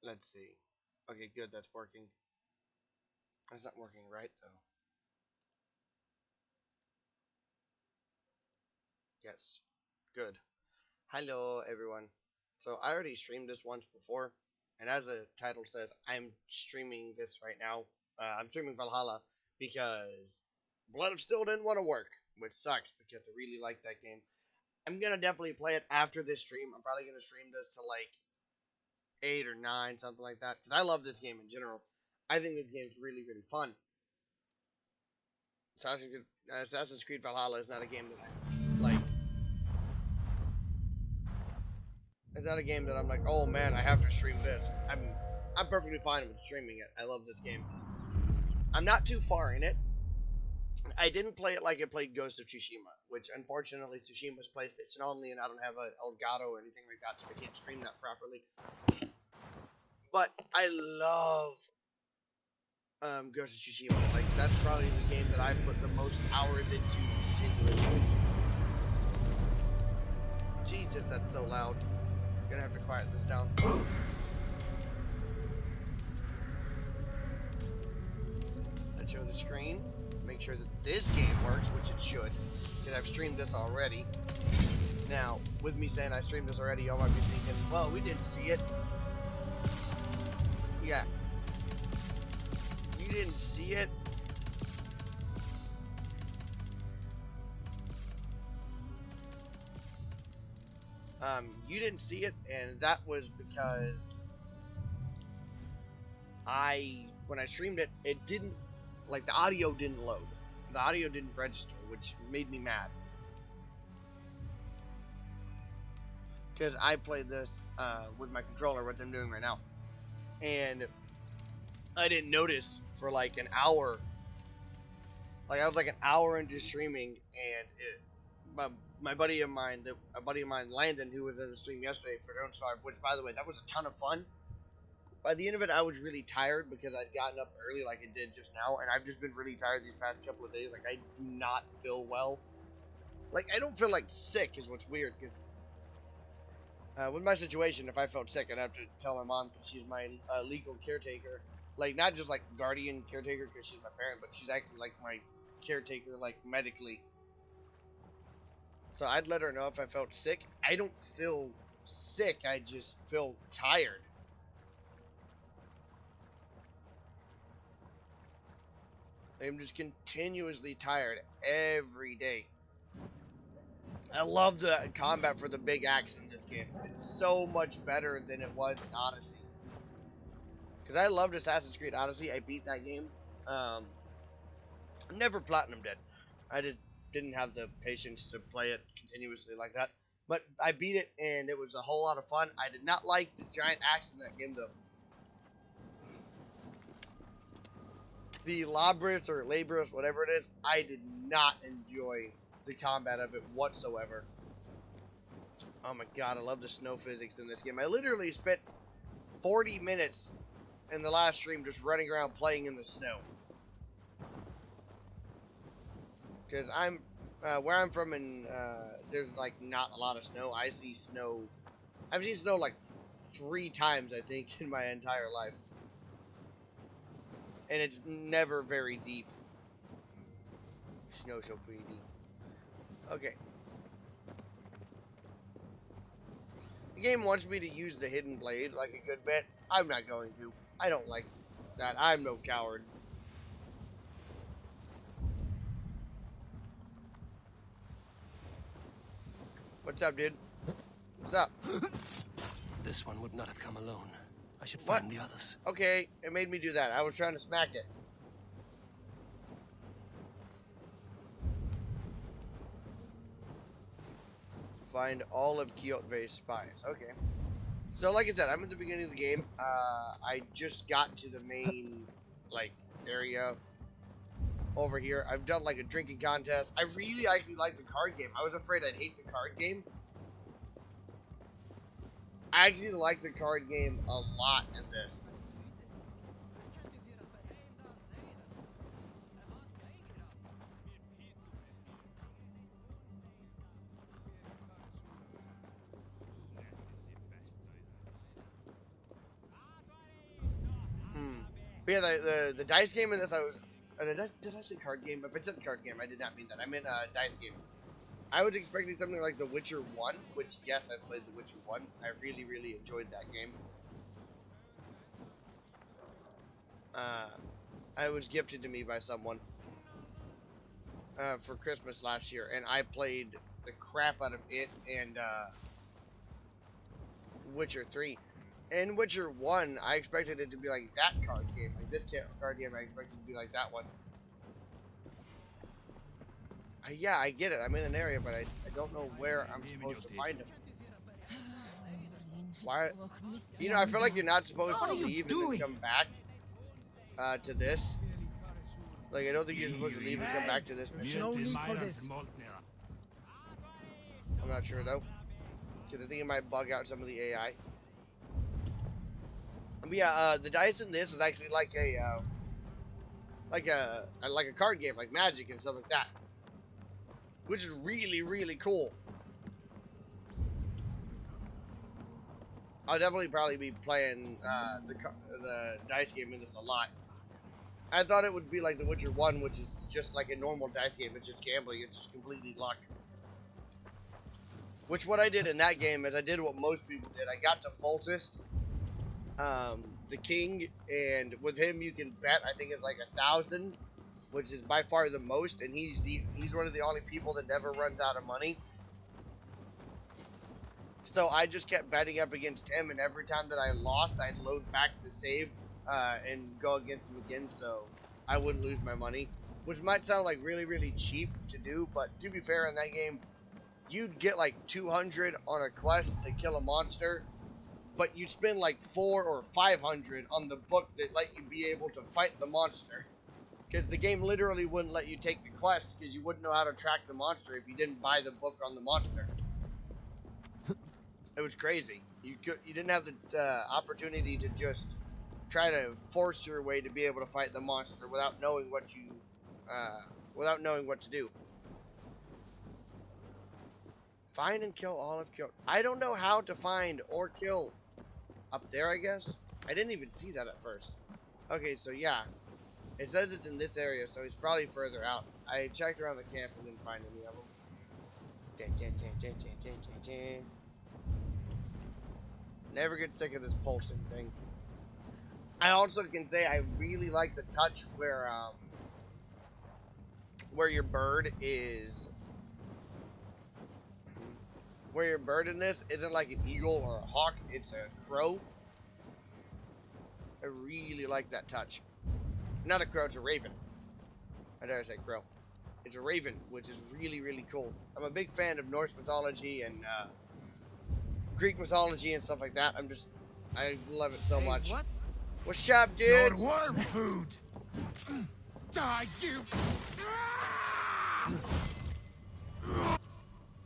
Let's see. Okay, good. That's working. That's not working right though. Yes. Good. Hello, everyone. So I already streamed this once before, and as the title says, I'm streaming this right now. I'm streaming Valhalla because Blood of Steel didn't want to work, which sucks because I really like that game. I'm gonna definitely play it after this stream. I'm probably gonna stream this to like 8 or 9, something like that, because I love this game in general. I think this game's really, really fun. Assassin's Creed Valhalla is not a game that I like. It's not a game that I'm like, oh man, I have to stream this. I'm perfectly fine with streaming it. I love this game. I'm not too far in it. I didn't play it like I played Ghost of Tsushima, which unfortunately Tsushima's PlayStation only, and I don't have an Elgato or anything like that, so I can't stream that properly. But I love Ghost of Tsushima. Like that's probably the game that I put the most hours into continuously. Jesus, that's so loud. I'm gonna have to quiet this down. Let's show the screen. Make sure that this game works, which it should, because I've streamed this already. Now, with me saying I streamed this already, y'all might be thinking, well, we didn't see it. Yeah. You didn't see it? You didn't see it, and that was because when I streamed it, it didn't, like, the audio didn't load. The audio didn't register, which made me mad. Because I played this with my controller, what I'm doing right now. And I didn't notice for like an hour. Like I was like an hour into streaming, and my buddy of mine, a buddy of mine, Landon, who was in the stream yesterday for Don't Starve, which by the way, that was a ton of fun. By the end of it, I was really tired because I'd gotten up early, like I did just now, and I've just been really tired these past couple of days. Like I do not feel well. Like I don't feel like sick, is what's weird. Because with my situation, if I felt sick, I'd have to tell my mom because she's my legal caretaker. Like not just like guardian caretaker because she's my parent, but she's actually like my caretaker, like medically. So I'd let her know if I felt sick. I don't feel sick. I just feel tired. I'm just continuously tired every day. I love the combat for the big axe in this game. It's so much better than it was in Odyssey. Because I loved Assassin's Creed Odyssey. I beat that game. Never platinumed it. I just didn't have the patience to play it continuously like that. But I beat it, and it was a whole lot of fun. I did not like the giant axe in that game, though. The Labris or Labris, whatever it is, I did not enjoy the combat of it whatsoever. Oh my god, I love the snow physics in this game. I literally spent 40 minutes in the last stream just running around playing in the snow. Because where I'm from, and there's like not a lot of snow. I see snow. I've seen snow like 3 times, I think, in my entire life, and it's never very deep. Snow's so pretty deep. Okay. The game wants me to use the hidden blade like a good bit. I'm not going to. I don't like that. I'm no coward. What's up, dude? What's up? This one would not have come alone. I should What? find the others. Okay, it made me do that. I was trying to smack it. Find all of Kyoto's spies. Okay. So, like I said, I'm at the beginning of the game. I just got to the main, like, area over here. I've done, like, a drinking contest. I really actually like the card game. I was afraid I'd hate the card game. I actually like the card game a lot in this. But yeah, the dice game in this, I was. Did I say card game? If I said card game, I did not mean that. I meant dice game. I was expecting something like The Witcher 1, which, yes, I played The Witcher 1. I really, really enjoyed that game. It was gifted to me by someone for Christmas last year, and I played the crap out of it and Witcher 3. In Witcher 1, I expected it to be like that card game. Like this card game, I expected it to be like that one. Yeah, I get it. I'm in an area, but I don't know where I'm supposed to find him. Why? You know, I feel like you're not supposed to leave and then come back to this. Like, I don't think you're supposed to leave and come back to this mission. No need for this. I'm not sure, though. Because I think it might bug out some of the AI. But yeah, the dice in this is actually like a card game, like Magic and stuff like that. Which is really, really cool. I'll definitely probably be playing the dice game in this a lot. I thought it would be like The Witcher 1, which is just like a normal dice game. It's just gambling. It's just completely luck. Which what I did in that game is I did what most people did. I got to Foltest, the king, and with him you can bet. I think it's like 1,000. Which is by far the most, and he's one of the only people that never runs out of money. So I just kept betting up against him, and every time that I lost, I'd load back the save and go against him again, so I wouldn't lose my money. Which might sound like really, really cheap to do, but to be fair, in that game, you'd get like 200 on a quest to kill a monster, but you'd spend like 400 or 500 on the book that let you be able to fight the monster. Because the game literally wouldn't let you take the quest because you wouldn't know how to track the monster if you didn't buy the book on the monster. It was crazy. You didn't have the opportunity to just try to force your way to be able to fight the monster without knowing what to do. Find and kill all of Kyoto. I don't know how to find or kill up there. I guess I didn't even see that at first. Okay, so yeah. It says it's in this area, so it's probably further out. I checked around the camp and didn't find any of them. Never get sick of this pulsing thing. I also can say I really like the touch where your bird is... Where your bird in this isn't like an eagle or a hawk, it's a crow. I really like that touch. Not a crow, it's a raven. I dare say crow. It's a raven, which is really, really cool. I'm a big fan of Norse mythology and Greek mythology and stuff like that. I love it so much. What? What's up, dude? Your worm food. Die, you.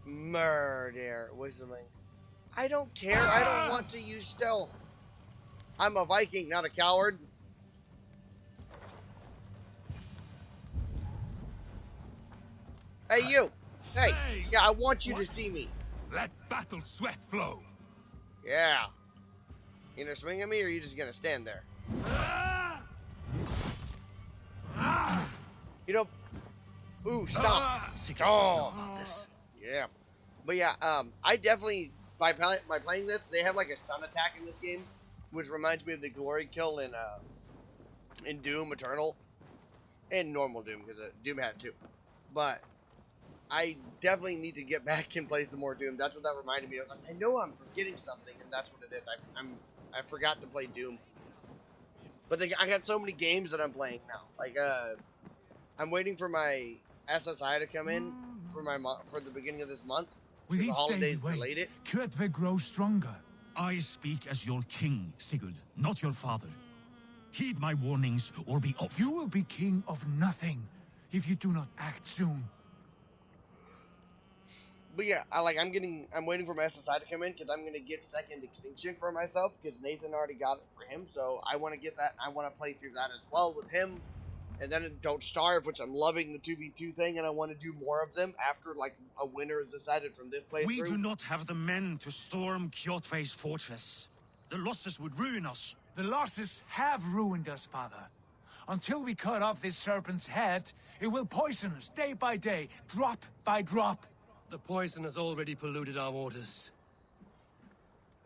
Murder. Whistling. I don't care. I don't want to use stealth. I'm a Viking, not a coward. Hey, you! Hey! Yeah, I want you to see me. Let battle sweat flow. Yeah. You gonna swing at me, or are you just gonna stand there? You know... Ooh, stop! Stop! Yeah. But yeah, I definitely... By playing this, they have like a stun attack in this game, which reminds me of the glory kill in Doom Eternal. And normal Doom, because Doom had it too. But... I definitely need to get back and play some more Doom. That's what that reminded me. I was like, I know I'm forgetting something, and that's what it is. I forgot to play Doom. But I got so many games that I'm playing now. Like, I'm waiting for my SSI to come in for the beginning of this month. With The each holidays day we delayed wait, it. Kjotve grows stronger. I speak as your king, Sigurd, not your father. Heed my warnings or be off. You will be king of nothing if you do not act soon. But yeah, I'm waiting for my SSI to come in because I'm gonna get Second Extinction for myself because Nathan already got it for him. So I want to get that. I want to play through that as well with him, and then Don't Starve, which I'm loving the 2v2 thing, and I want to do more of them after like a winner is decided from this playthrough. We do not have the men to storm Kjotve's fortress. The losses would ruin us. The losses have ruined us, father. Until we cut off this serpent's head, it will poison us day by day, drop by drop. The poison has already polluted our waters.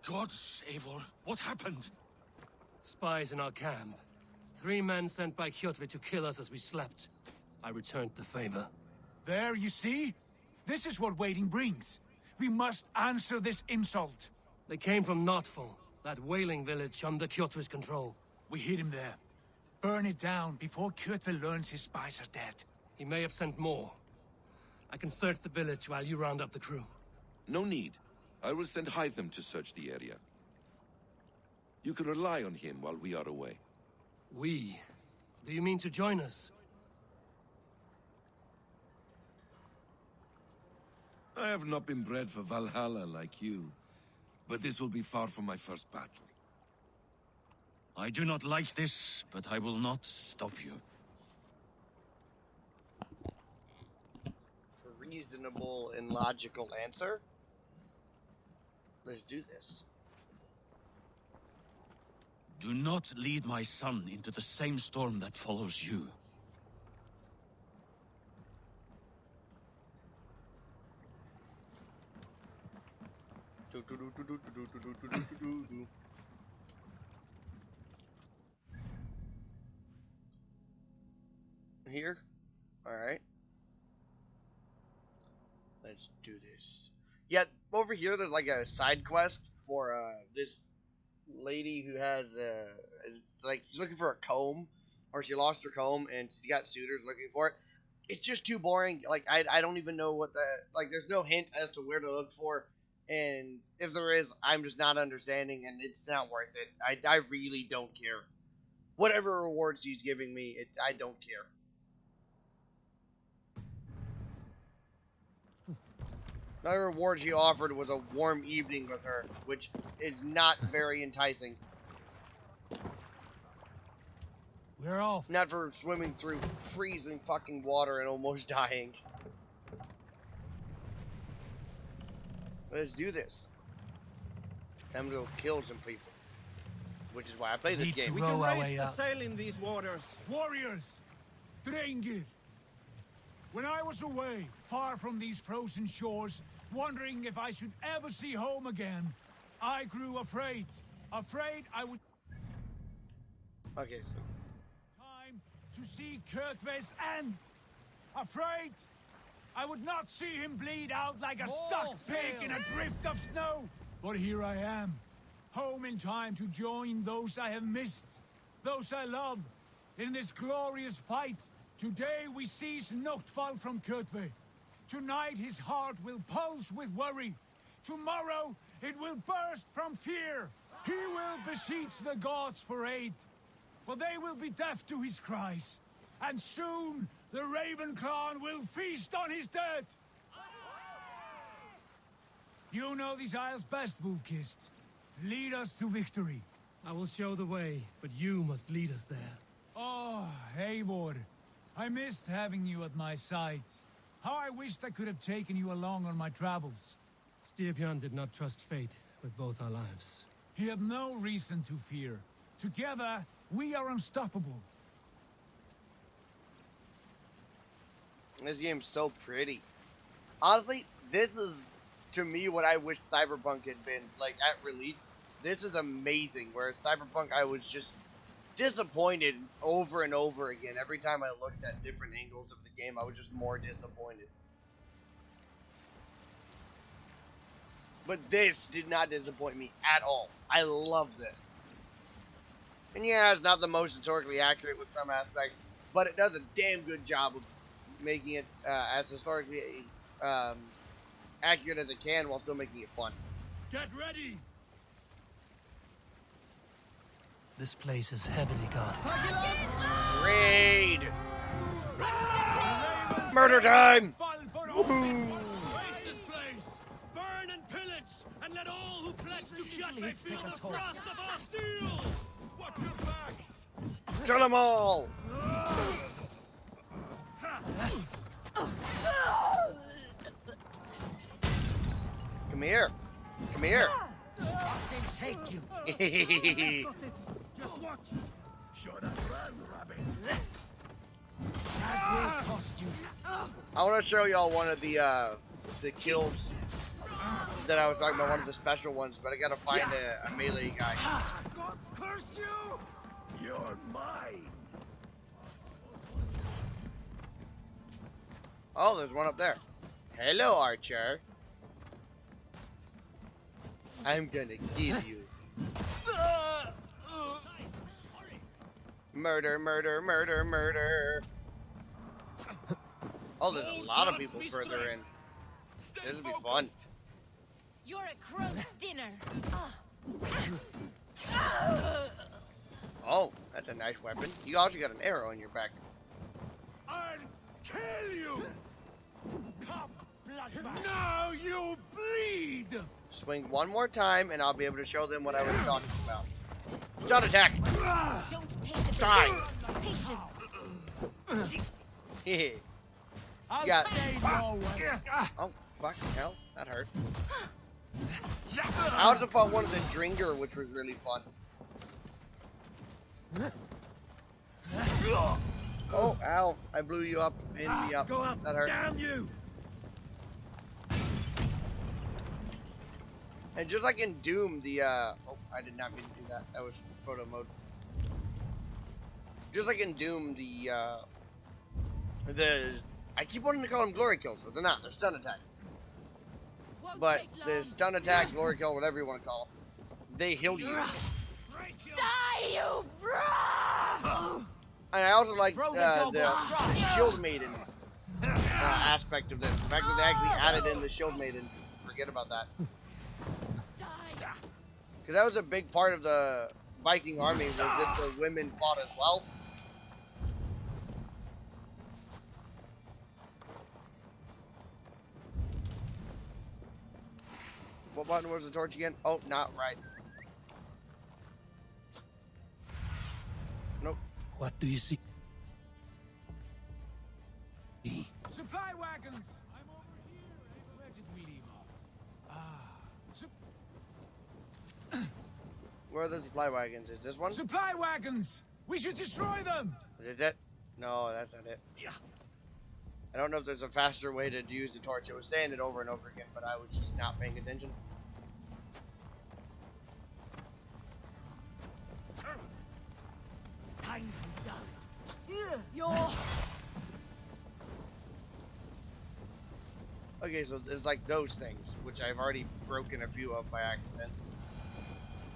God save her. What happened? Spies in our camp. 3 men sent by Kjotve to kill us as we slept. I returned the favor. There, you see? This is what waiting brings. We must answer this insult. They came from Notful, that whaling village under Kjotve's control. We hid him there. Burn it down before Kjotve learns his spies are dead. He may have sent more. I can search the village while you round up the crew. No need. I will send Hytham to search the area. You can rely on him while we are away. We? Do you mean to join us? I have not been bred for Valhalla like you, but this will be far from my first battle. I do not like this, but I will not stop you. A reasonable and logical answer. Let's do this. Do not lead my son into the same storm that follows you. Here? Alright. Let's do this. Yeah, over here there's like a side quest for this lady who has is like she's looking for a comb, or she lost her comb and she got suitors looking for it. It's just too boring. Like I don't even know what there's no hint as to where to look for, and if there is, I'm just not understanding, and it's not worth it. I really don't care. Whatever reward she's giving me, I don't care. The reward she offered was a warm evening with her, which is not very enticing. We're off. Not for swimming through freezing fucking water and almost dying. Let's do this. I'm gonna go kill some people. Which is why I play this Need to game. row We our can way raise the out. sail in these waters. Warriors! Drengir! When I was away, far from these frozen shores, wondering if I should ever see home again, I grew afraid. Afraid I would... Okay, so... Time to see Kjotve's end. Afraid I would not see him bleed out like a stuck pig in a drift of snow. But here I am, home in time to join those I have missed, those I love, in this glorious fight. Today we seize Notfall from Kjotve. Tonight his heart will pulse with worry. Tomorrow it will burst from fear. He will beseech the gods for aid, but they will be deaf to his cries. And soon the Raven clan will feast on his dead. You know these isles best, Wolfkist. Lead us to victory. I will show the way, but you must lead us there. Oh, Eivor. I missed having you at my side. How I wished I could have taken you along on my travels. Styrbjörn did not trust fate with both our lives. He had no reason to fear. Together, we are unstoppable. This game's so pretty. Honestly, this is, to me, what I wish Cyberpunk had been, like, at release. This is amazing, whereas Cyberpunk, I was just disappointed over and over again. Every time I looked at different angles of the game, I was just more disappointed. But this did not disappoint me at all. I love this. And yeah, it's not the most historically accurate with some aspects, but it does a damn good job of making it as historically accurate as it can while still making it fun. Get ready! This place is heavily guarded. Raid! Murder time! Woohoo! Waste this place! Burn and pillage! And let all who pledge to Kjotve feel the frost of our steel! Watch your backs! Kill them all! Come here. Come here. Take you. Just watch. Should have run, rabbit. That will cost you. I want to show y'all one of the kills that I was talking about, one of the special ones, but I gotta find a melee guy. God curse you! You're mine. Oh, there's one up there. Hello, Archer. I'm gonna kill you. Murder, murder, murder, murder. Oh, there's a lot of people further in. This will be fun. You're a crow's dinner. Oh, that's a nice weapon. You also got an arrow in your back. I'll kill you. Come, bloodbath. Now you bleed. Swing one more time, and I'll be able to show them what I was talking about. Stun attack! Don't take the Die! Patience. Hehe. I'll Yeah. stay your way. Oh, fucking hell. That hurt. I also fought one of the Dringer, which was really fun. Oh, ow. I blew you up. Pinned me up. Go up. That hurt. Damn you. And just like in Doom, the, oh, I did not mean to do that. That was photo mode. Just like in Doom, I keep wanting to call them glory kills, but they're not. They're stun attacks. Won't But take the long. stun attack, glory kill, whatever you want to call them, they heal you. Die, you bro! And I also like Throw the dog the off strong. shield maiden aspect of this. The fact that they actually added in the shield maiden. Forget about that. Die. Because that was a big part of the Viking army, was that the women fought as well. What button was the torch again? Oh, not right. Nope. What do you see? Supply wagons. I'm over here. Where did we leave off? Where are the supply wagons? Is this one? Supply wagons. We should destroy them. Is it? No, that's not it. Yeah. I don't know if there's a faster way to use the torch. It was saying it over and over again, but I was just not paying attention. Time to die. You're Okay, so there's like those things, which I've already broken a few of by accident.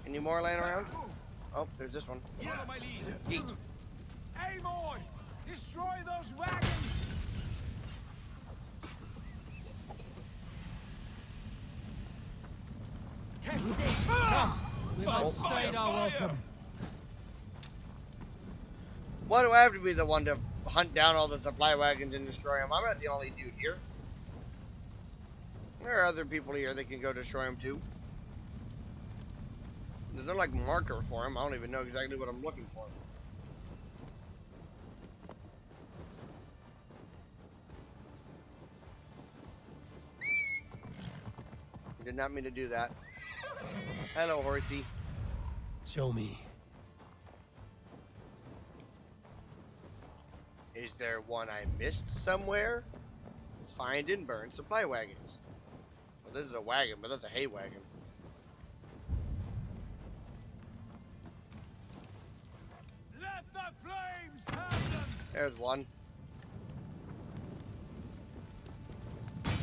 Any more laying around? Oh, there's this one. Follow my lead. Yeet. Amor, destroy those wagons. Come. We've outstayed our welcome. Why do I have to be the one to hunt down all the supply wagons and destroy them? I'm not the only dude here. There are other people here that can go destroy them too. There's no like marker for them. I don't even know exactly what I'm looking for. Did not mean to do that. Hello, horsey. Show me. Is there one I missed somewhere? Find and burn supply wagons. Well, this is a wagon, but that's a hay wagon. Let the flames have them. There's one. Your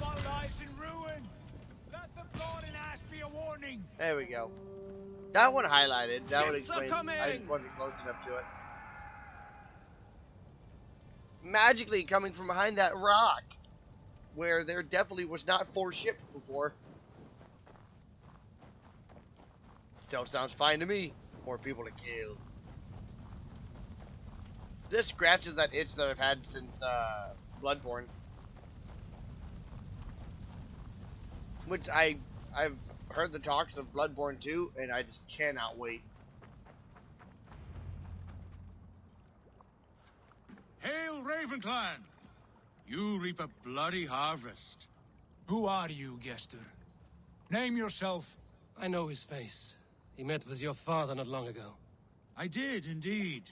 boat lies in ruin. Let the blood and ash be a warning. There we go. That one highlighted. That would Ships are explain. I just coming! wasn't close enough to it. Magically coming from behind that rock, where there definitely was not 4 ships before. Still sounds fine to me. More people to kill. This scratches that itch that I've had since Bloodborne, which I've heard the talks of Bloodborne 2, and I just cannot wait. Hail Ravenclan! You reap a bloody harvest. Who are you, Gester? Name yourself. I know his face. He met with your father not long ago. I did, indeed.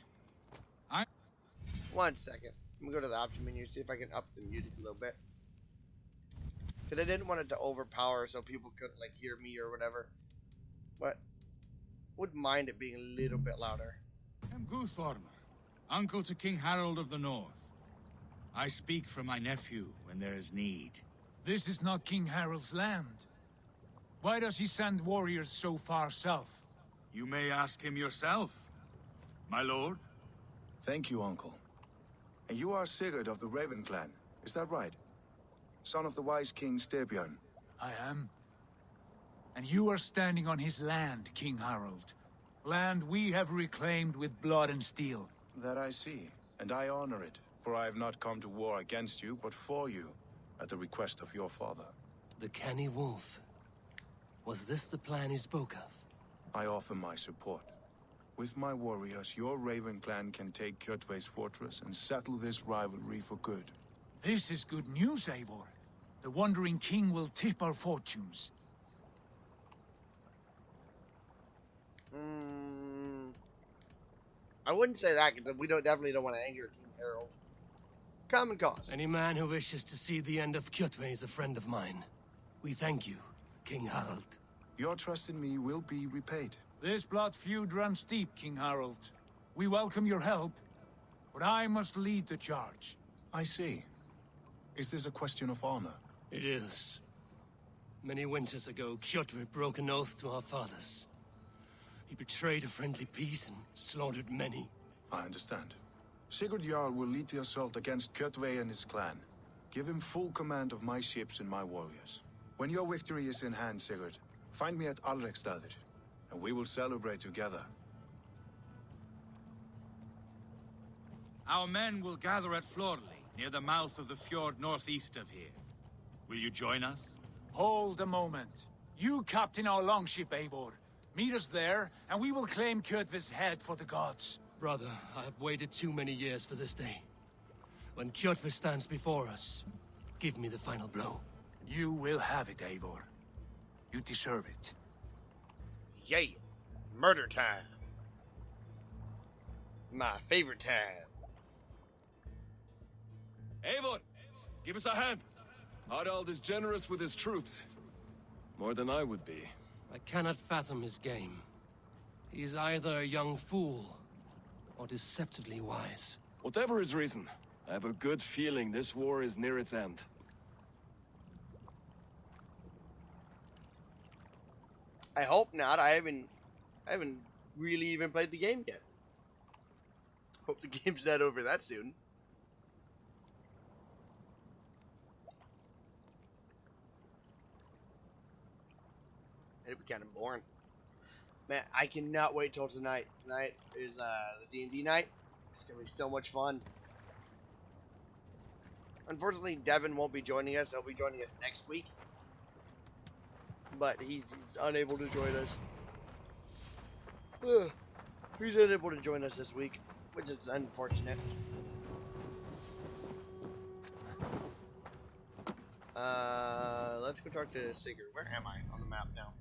1 second. Let me go to the option menu, see if I can up the music a little bit. Because I didn't want it to overpower so people couldn't, like, hear me or whatever. But, wouldn't mind it being a little bit louder. I am Guthorm, uncle to King Harold of the North. I speak for my nephew when there is need. This is not King Harold's land. Why does he send warriors so far south? You may ask him yourself, my lord. Thank you, uncle. And you are Sigurd of the Raven clan, is that right? Son of the wise King Styrbjörn. I am. And you are standing on his land, King Harold. Land we have reclaimed with blood and steel. That I see, and I honor it, for I have not come to war against you, but for you, at the request of your father. The canny wolf. Was this the plan he spoke of? I offer my support. With my warriors, your Raven clan can take Kjotve's fortress and settle this rivalry for good. This is good news, Eivor. The Wandering King will tip our fortunes. I wouldn't say that, because we definitely don't want to anger King Harold. Common cause. Any man who wishes to see the end of Kjotve is a friend of mine. We thank you, King Harald. Your trust in me will be repaid. This blood feud runs deep, King Harold. We welcome your help, but I must lead the charge. I see. Is this a question of honor? It is. Many winters ago, Kjotve broke an oath to our fathers. He betrayed a friendly peace and slaughtered many. I understand. Sigurd Jarl will lead the assault against Kjotve and his clan. Give him full command of my ships and my warriors. When your victory is in hand, Sigurd, find me at Alrekstadir, and we will celebrate together. Our men will gather at Florley, near the mouth of the fjord northeast of here. Will you join us? Hold a moment. You captain our longship, Eivor. Meet us there, and we will claim Kjotve's head for the gods. Brother, I have waited too many years for this day. When Kjotve stands before us, give me the final blow. You will have it, Eivor. You deserve it. Yay! Murder time. My favorite time. Eivor, give us a hand. Harald is generous with his troops. More than I would be. I cannot fathom his game. He is either a young fool, or deceptively wise. Whatever his reason, I have a good feeling this war is near its end. I hope not. I haven't really even played the game yet. Hope the game's not over that soon. It'd be kind of boring. Man, I cannot wait till tonight. Tonight is the D&D night. It's gonna be so much fun. Unfortunately, Devin won't be joining us. He'll be joining us next week. But he's unable to join us. He's unable to join us this week, which is unfortunate. Let's go talk to Sigurd. Where am I on the map now?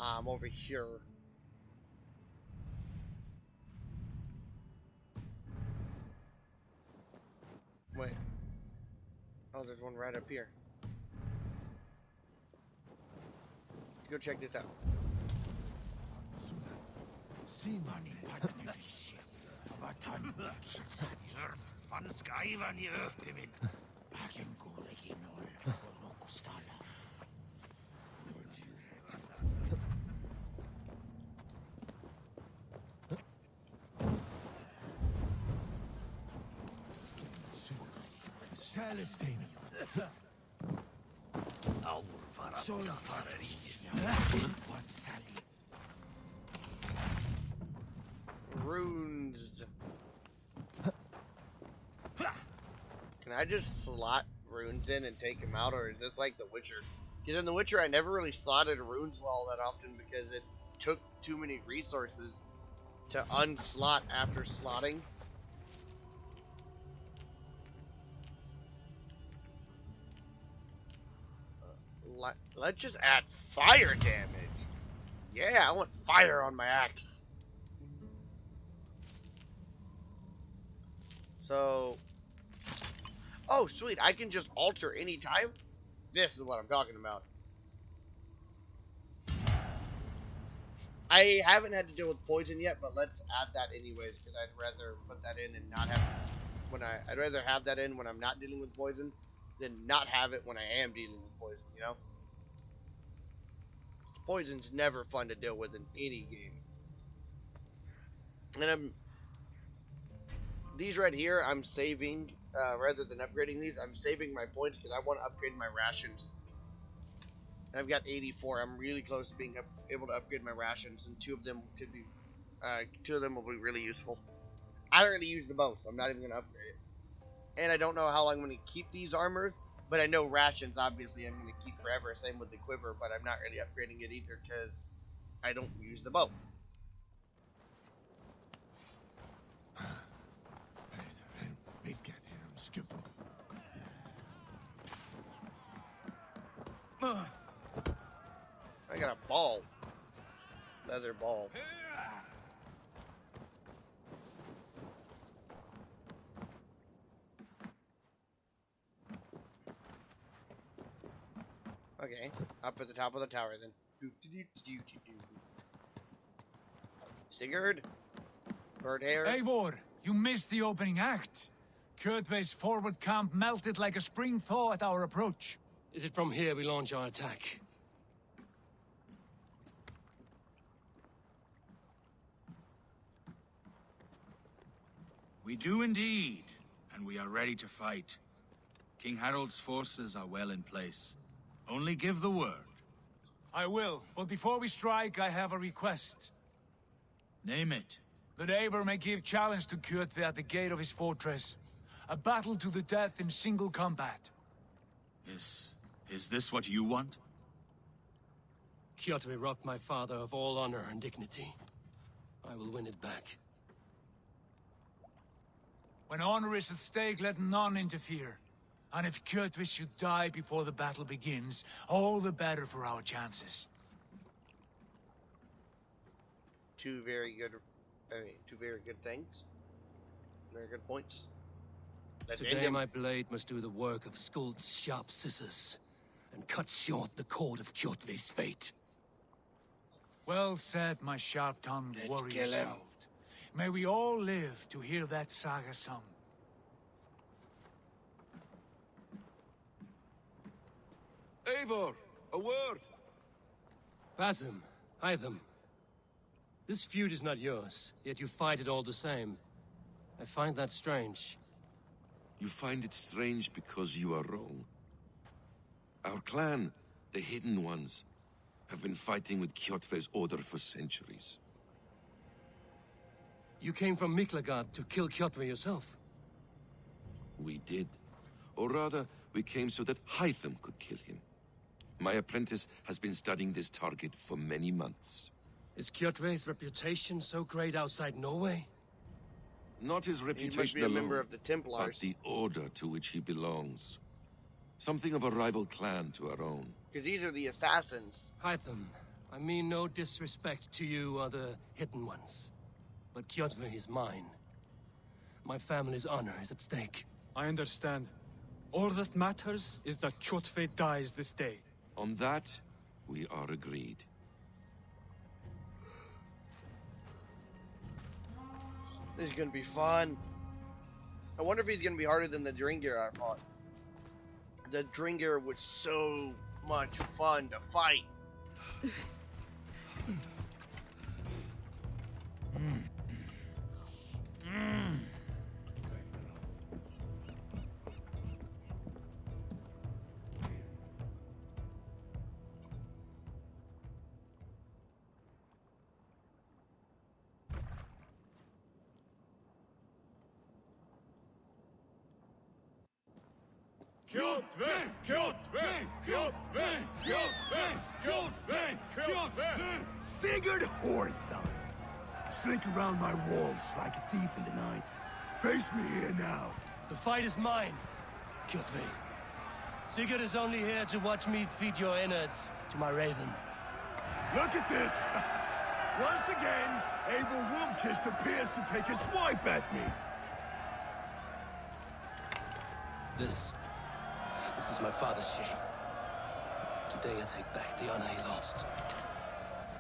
I'm over here. Wait. Oh, there's one right up here. Go check this out. Celestine. Runes. Can I just slot runes in and take them out, or is this like The Witcher? Because in The Witcher, I never really slotted runes all that often because it took too many resources to unslot after slotting. Let's just add fire damage. Yeah, I want fire on my axe. So, oh sweet, I can just alter anytime. This is what I'm talking about. I haven't had to deal with poison yet, but let's add that anyways, because I'd rather put that in and not have I'd rather have that in when I'm not dealing with poison than not have it when I am dealing with poison, you know? Poison's never fun to deal with in any game. And these right here, I'm saving, rather than upgrading these, I'm saving my points because I want to upgrade my rations. And I've got 84. I'm really close to being able to upgrade my rations, and two of them will be really useful. I don't really use the bow, so I'm not even going to upgrade it. And I don't know how long I'm going to keep these armors, but I know rations, obviously, I'm going to keep forever. Same with the quiver, but I'm not really upgrading it either because I don't use the bow. I got a ball. Leather ball. Okay, up at the top of the tower then. Sigurd? Bird hair? Eivor, you missed the opening act. Kjotve's forward camp melted like a spring thaw at our approach. Is it from here we launch our attack? We do indeed, and we are ready to fight. King Harold's forces are well in place. Only give the word. I will, but before we strike, I have a request. Name it. That Eivor may give challenge to Kjotve at the gate of his fortress. A battle to the death in single combat. Is this what you want? Kjotve robbed my father of all honor and dignity. I will win it back. When honor is at stake, let none interfere. And if Kjotve should die before the battle begins, all the better for our chances. Two very good things. Very good points. Today my blade must do the work of Skuld's sharp scissors, and cut short the cord of Kjotve's fate. Well said, my sharp-tongued warrior kill him. scout. May we all live to hear that saga sung. Eivor, a word! Basim, Hytham. This feud is not yours, yet you fight it all the same. I find that strange. You find it strange because you are wrong. Our clan, the Hidden Ones, have been fighting with Kjotve's order for centuries. You came from Miklagard to kill Kjotve yourself? We did. Or rather, we came so that Hytham could kill him. My apprentice has been studying this target for many months. Is Kjotve's reputation so great outside Norway? Not his He reputation must be a alone, member of the but Templars. the order to which he belongs. Something of a rival clan to our own. Because these are the assassins. Hytham, I mean no disrespect to you or the Hidden Ones. But Kjotve is mine. My family's honor is at stake. I understand. All that matters is that Kjotve dies this day. On that, we are agreed. This is gonna be fun. I wonder if he's gonna be harder than the Dringir I fought. The Dringir was so much fun to fight. Kjotve! Kjotve! Kjotve! Kjotve! Kjotve! Kjotve! Sigurd Whoreson! Slink around my walls like a thief in the night. Face me here now. The fight is mine, Kjotve. Sigurd is only here to watch me feed your innards to my raven. Look at this! Once again, Abel Wolfkist appears to take a swipe at me. This is my father's shame. Today I take back the honor he lost.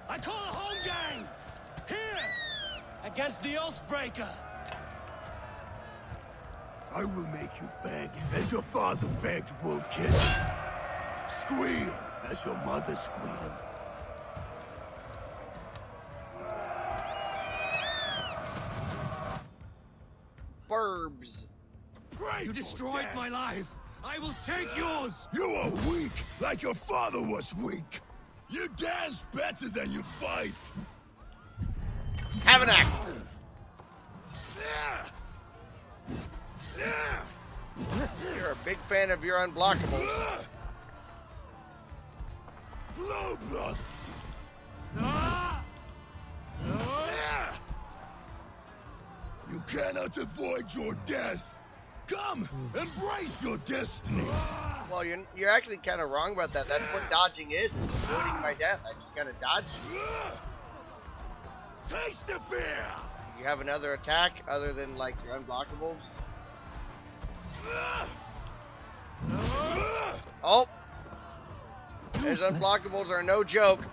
I call a home game! Here! Against the Oathbreaker! I will make you beg, as your father begged, Wolfkist. Squeal, as your mother squealed. Burbs. Pray You for destroyed death. my life. I will take yours. You are weak, like your father was weak. You dance better than you fight. Have an axe. You're a big fan of your unblockables. Flow, blood. You cannot avoid your death. Come, embrace your destiny. Well, you're actually kind of wrong about that. That's what dodging is avoiding my death. I just gotta dodge. Taste the fear. You have another attack other than like your unblockables? Oh! His unblockables are no joke.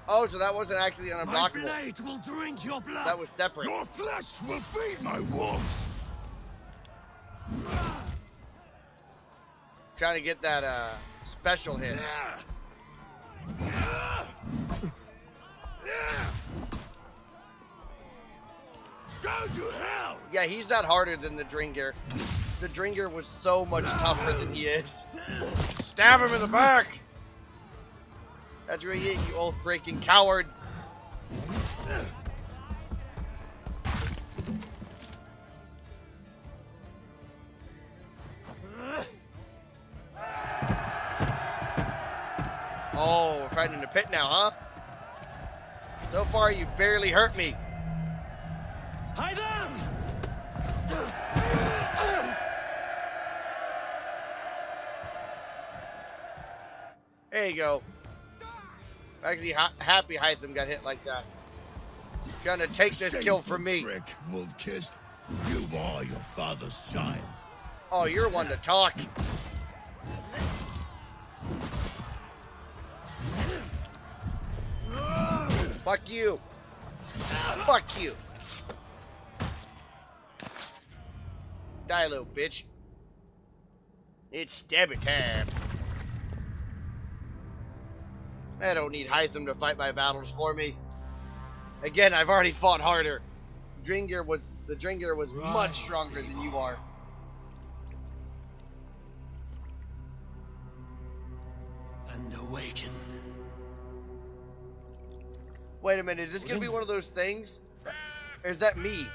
Oh, so that wasn't actually an My unblockable. blade will drink your blood. That was separate. Your flesh will feed my wolves. Trying to get that special hit. Go to hell. Yeah, he's not harder than the Dringer. The Dringer was so much tougher than he is. Stab him in the back! That's where you oath-breaking coward. Oh, we're fighting in the pit now, huh? So far, you barely hurt me. Hide them! There you go. Actually, happy Hytham got hit like that. Trying to take this kill from me. Trick, Wolfkist. You are your father's child. Oh, you're one to talk. Fuck you. Fuck you. Die, little bitch. It's stabby time. I don't need Hytham to fight my battles for me. Again, I've already fought harder. The Dringer was much stronger than you are. And awaken. Wait a minute, is this gonna be one of those things? Or is that me?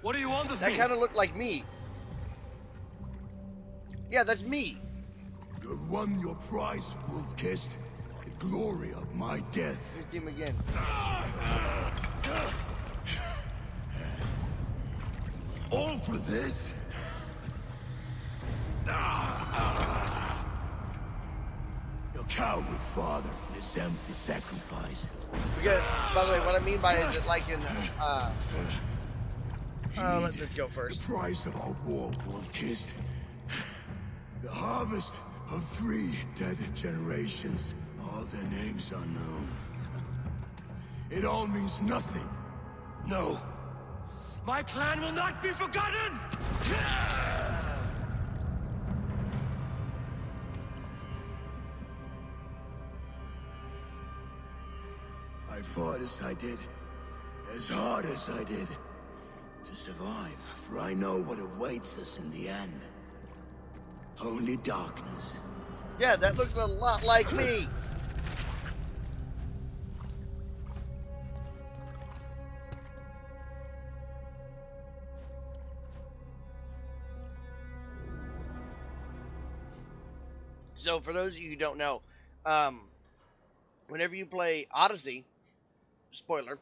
What do you want of That me? kind of looked like me. Yeah, that's me. You have won your prize, Wolfkist. The glory of my death. Here's him again. All for this? Your coward father and his empty sacrifice. Because, by the way, what I mean by it is like in, let's go The first. price of our war, Wolfkist. The harvest of 3 dead generations. All their names unknown. It all means nothing. No. My clan will not be forgotten! I fought as I did, as hard as I did, to survive, for I know what awaits us in the end. Only darkness. Yeah, that looks a lot like me. So, for those of you who don't know, whenever you play Odyssey, spoiler,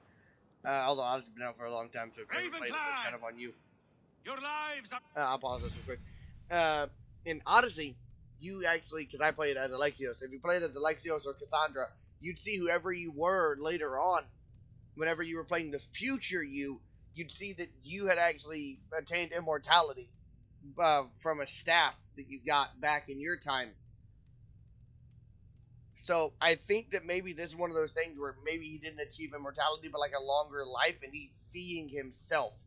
although Odyssey's been out for a long time, so if you haven't played it, it's kind of on you. Your lives are... I'll pause this real quick. In Odyssey, you actually, because I played as Alexios, if you played as Alexios or Cassandra, you'd see whoever you were later on. Whenever you were playing the future you'd see that you had actually attained immortality from a staff that you got back in your time. So I think that maybe this is one of those things where maybe he didn't achieve immortality, but like a longer life, and he's seeing himself.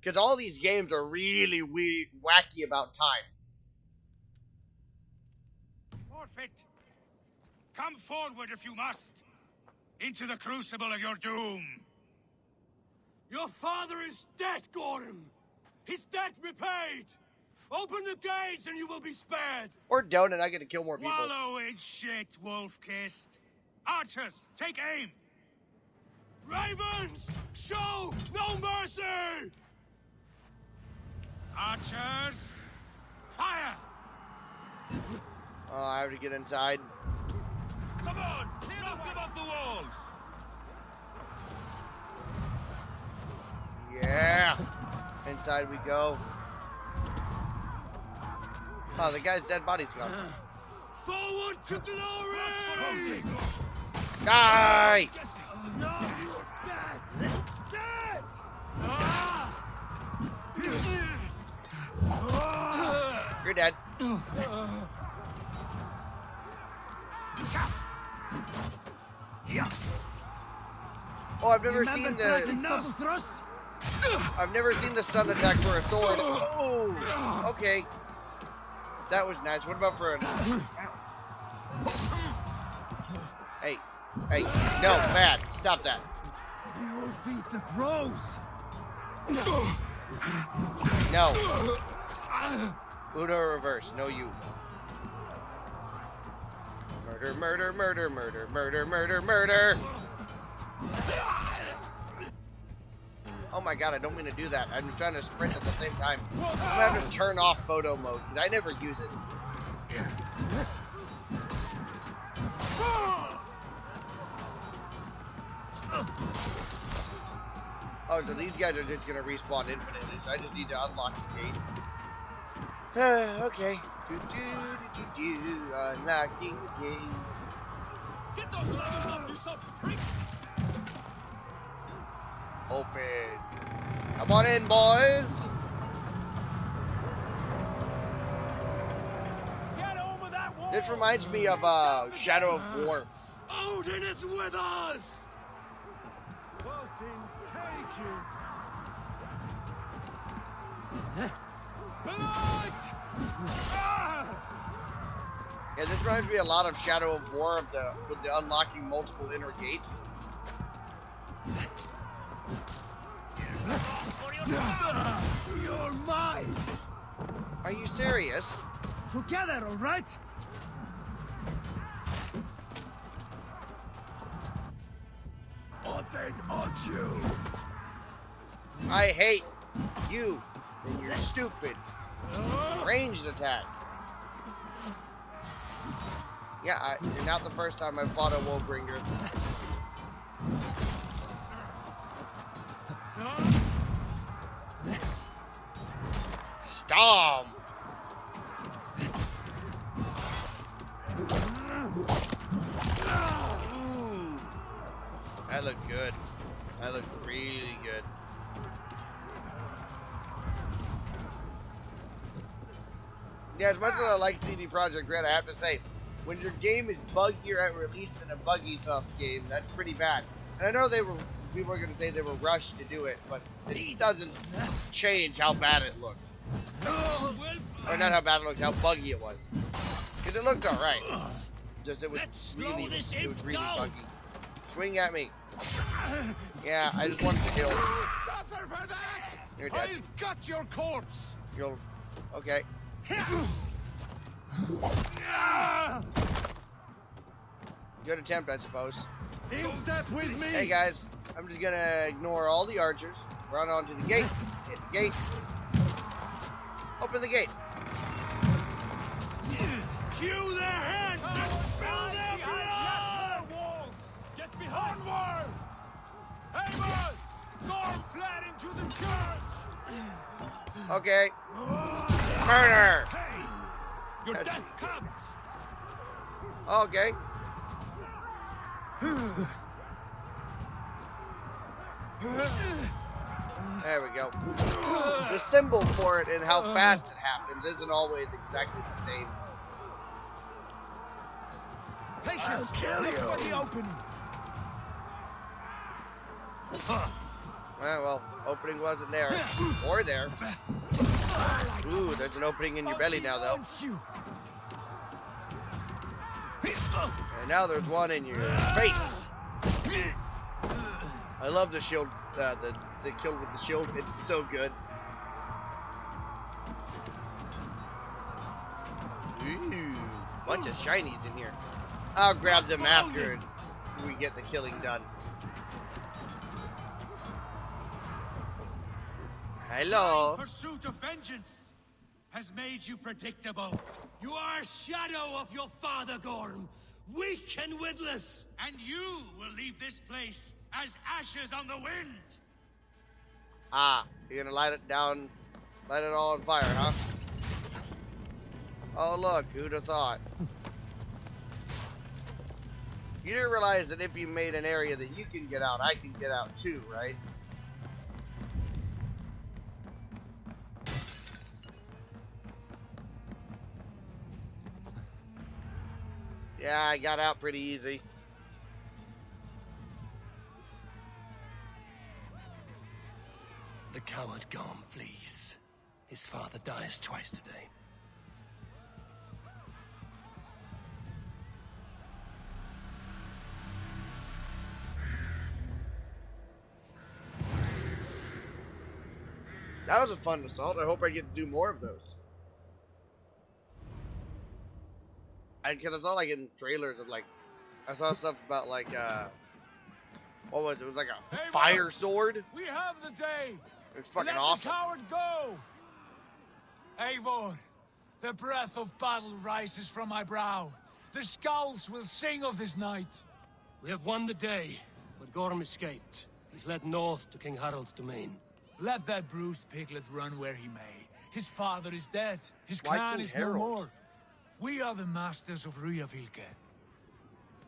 Because all these games are really weird, wacky about time. Forfeit! Come forward if you must! Into the crucible of your doom! Your father is dead, Gorham! His debt repaid! Open the gates and you will be spared! Or don't, and I get to kill more people. Wallow in shit, wolf-kissed! Archers, take aim! Ravens! Show no mercy! Archers, fire! Oh, I have to get inside. Come on! Knock them off the walls! Yeah! Inside we go. Oh, the guy's dead body's gone. Forward to glory! Die! No! Dead! Dead! You're dead. Oh, I've never seen the... I've never seen the stun attack for a sword. Oh, okay. That was nice. What about for a... Hey. Hey. No, bad. Stop that. You will feed the crows! No. Uno reverse. No you. Murder, murder, murder, murder, murder, murder, murder. Oh my god, I don't mean to do that. I'm trying to sprint at the same time. I'm gonna have to turn off photo mode because I never use it. Oh, so these guys are just gonna respawn infinitely, so I just need to unlock the gate. Okay. Unlocking the gate. Get those levels up, you son of freaks! Open. Come on in, boys. Get over that wall! This reminds me of Shadow of War. Odin is with us! Blood! Yeah, this reminds me a lot of Shadow of War with the unlocking multiple inner gates. You're mine! Are you serious? Together, all right? Nothing on you. I hate you and your stupid ranged attack. Yeah, you're not the first time I've fought a Woebringer. Stomp! Ooh. That looked good. That looked really good. Yeah, as much as I like CD Projekt Red, I have to say, when your game is buggier at release than a buggy soft game, that's pretty bad. And I know people are going to say they were rushed to do it, but it doesn't change how bad it looked. Or not how bad it looked, how buggy it was. Because it looked alright. Just it was really buggy. Swing at me. Yeah, I just wanted to kill. Suffer for that! You're dead. I've got your corpse! You'll... Okay. Good attempt, I suppose. In step with me! Hey guys, I'm just gonna ignore all the archers, run onto the gate, hit the gate, open the gate. Cue their heads and spill their blood! Get behind wall! Hey, boy! Go flat into the church! Okay. Murder! Hey! Your death comes! Okay. There we go. The symbol for it and how fast it happens isn't always exactly the same. Patience! Look for the opening! Well, opening wasn't there. Or there. Ooh, there's an opening in your belly now, though. And now there's one in your face. I love the shield, the kill with the shield. It's so good. Ooh, bunch of shinies in here. I'll grab them after we get the killing done. Hello. Pursuit of vengeance has made you predictable. You are a shadow of your father, Gorm. Weak and witless. And you will leave this place as ashes on the wind. Ah, you're gonna light it down, light it all on fire, huh? Oh look, who'd have thought? You didn't realize that if you made an area that you can get out, I can get out too, right? Yeah, I got out pretty easy. The coward Gorm flees. His father dies twice today. That was a fun assault. I hope I get to do more of those. Because I saw like in trailers of like, I saw stuff about like, what was it? It was like a fire sword. We have the day. It's fucking Let awesome. the coward go. Eivor, the breath of battle rises from my brow. The scouts will sing of this night. We have won the day, but Gorm escaped. He's led north to King Harald's domain. Let that bruised piglet run where he may. His father is dead. His Why clan King is Harald? no more. We are the masters of Ryjavilke.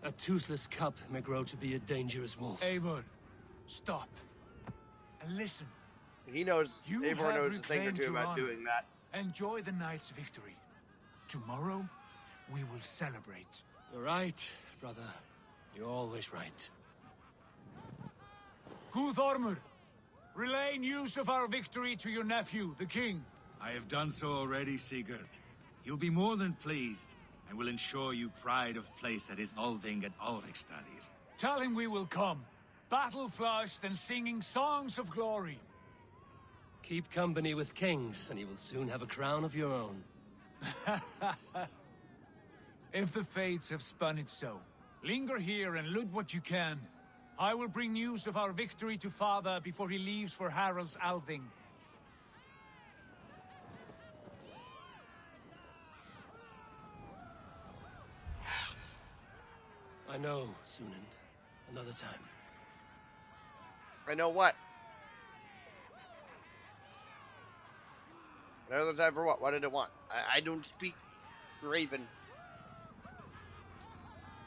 A toothless cup may grow to be a dangerous wolf. Eivor, stop. And listen. He knows, You Eivor have knows a thing or reclaimed two your about honor. doing that. Enjoy the night's victory. Tomorrow, we will celebrate. You're right, brother. You're always right. Guthormur, relay news of our victory to your nephew, the king. I have done so already, Sigurd. He'll be more than pleased, and will ensure you pride of place at his Althing at Alrikstadir. Tell him we will come, battle-flushed and singing songs of glory. Keep company with kings, and you will soon have a crown of your own. If the fates have spun it so, linger here and loot what you can. I will bring news of our victory to father before he leaves for Harald's Althing. I know, Sunan. Another time. I know what? Another time for what? What did it want? I don't speak Raven.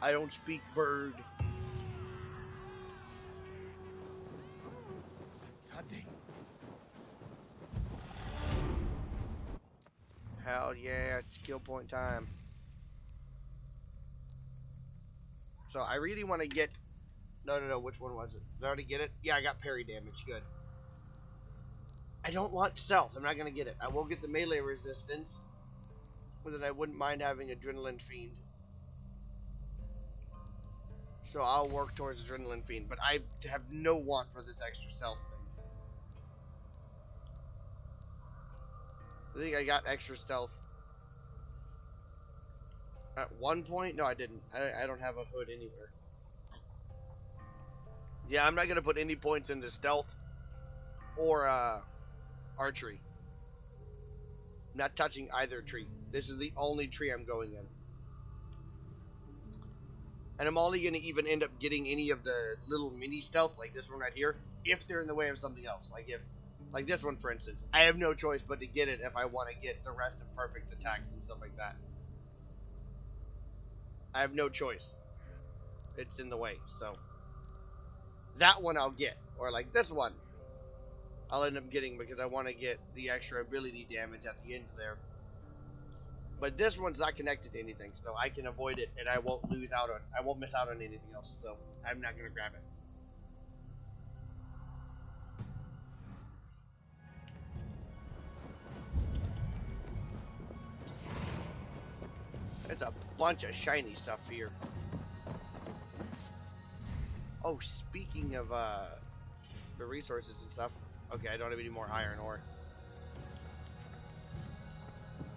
I don't speak bird. Hell yeah, it's skill point time. So I really want to get... No, which one was it? Did I already get it? Yeah, I got parry damage, good. I don't want stealth, I'm not going to get it. I will get the melee resistance, but then I wouldn't mind having Adrenaline Fiend. So I'll work towards Adrenaline Fiend, but I have no want for this extra stealth thing. I think I got extra stealth at one point. No, I didn't. I don't have a hood anywhere. Yeah, I'm not going to put any points into stealth or archery. I'm not touching either tree. This is the only tree I'm going in. And I'm only going to even end up getting any of the little mini stealth, like this one right here, if they're in the way of something else. Like if Like this one, for instance. I have no choice but to get it if I want to get the rest of perfect attacks and stuff like that. I have no choice. It's in the way, so. That one I'll get. Or like this one. I'll end up getting because I want to get the extra ability damage at the end there. But this one's not connected to anything, so I can avoid it and I won't miss out on anything else, so I'm not gonna grab it. There's a bunch of shiny stuff here. Oh, speaking of the resources and stuff. Okay, I don't have any more iron ore.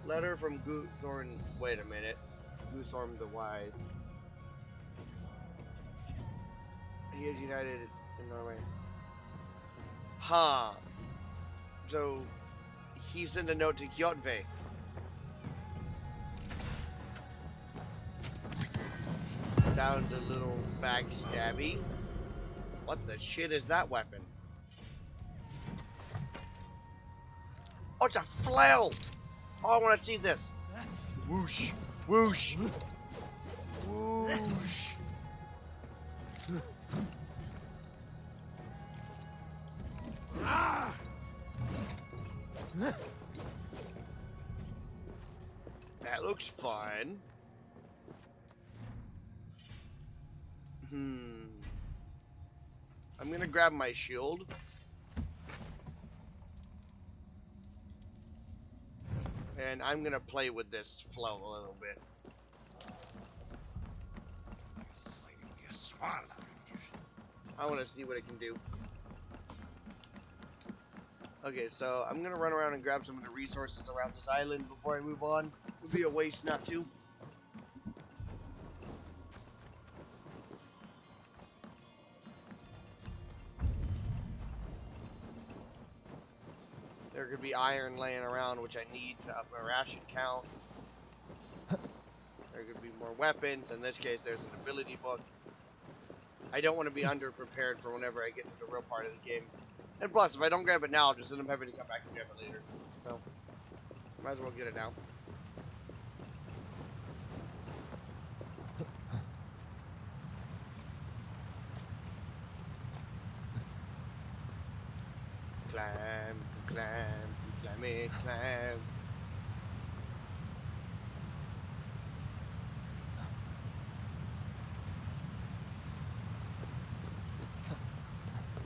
Letter from Goothorn. Wait a minute. Goothorn the Wise. He is united in Norway. Huh. So, he sent a note to Kjotve. Sounds a little backstabby. What the shit is that weapon? Oh, it's a flail! Oh, I want to see this. Whoosh. Whoosh. Whoosh. That looks fun. I'm gonna grab my shield. And I'm gonna play with this flow a little bit. I want to see what it can do. Okay, so I'm gonna run around and grab some of the resources around this island before I move on. It would be a waste not to. There could be iron laying around, which I need to up my ration count. There could be more weapons. In this case, there's an ability book. I don't want to be underprepared for whenever I get to the real part of the game. And plus, if I don't grab it now, I'll just end up having to come back and grab it later. So, might as well get it now. Climb, climb it, climb.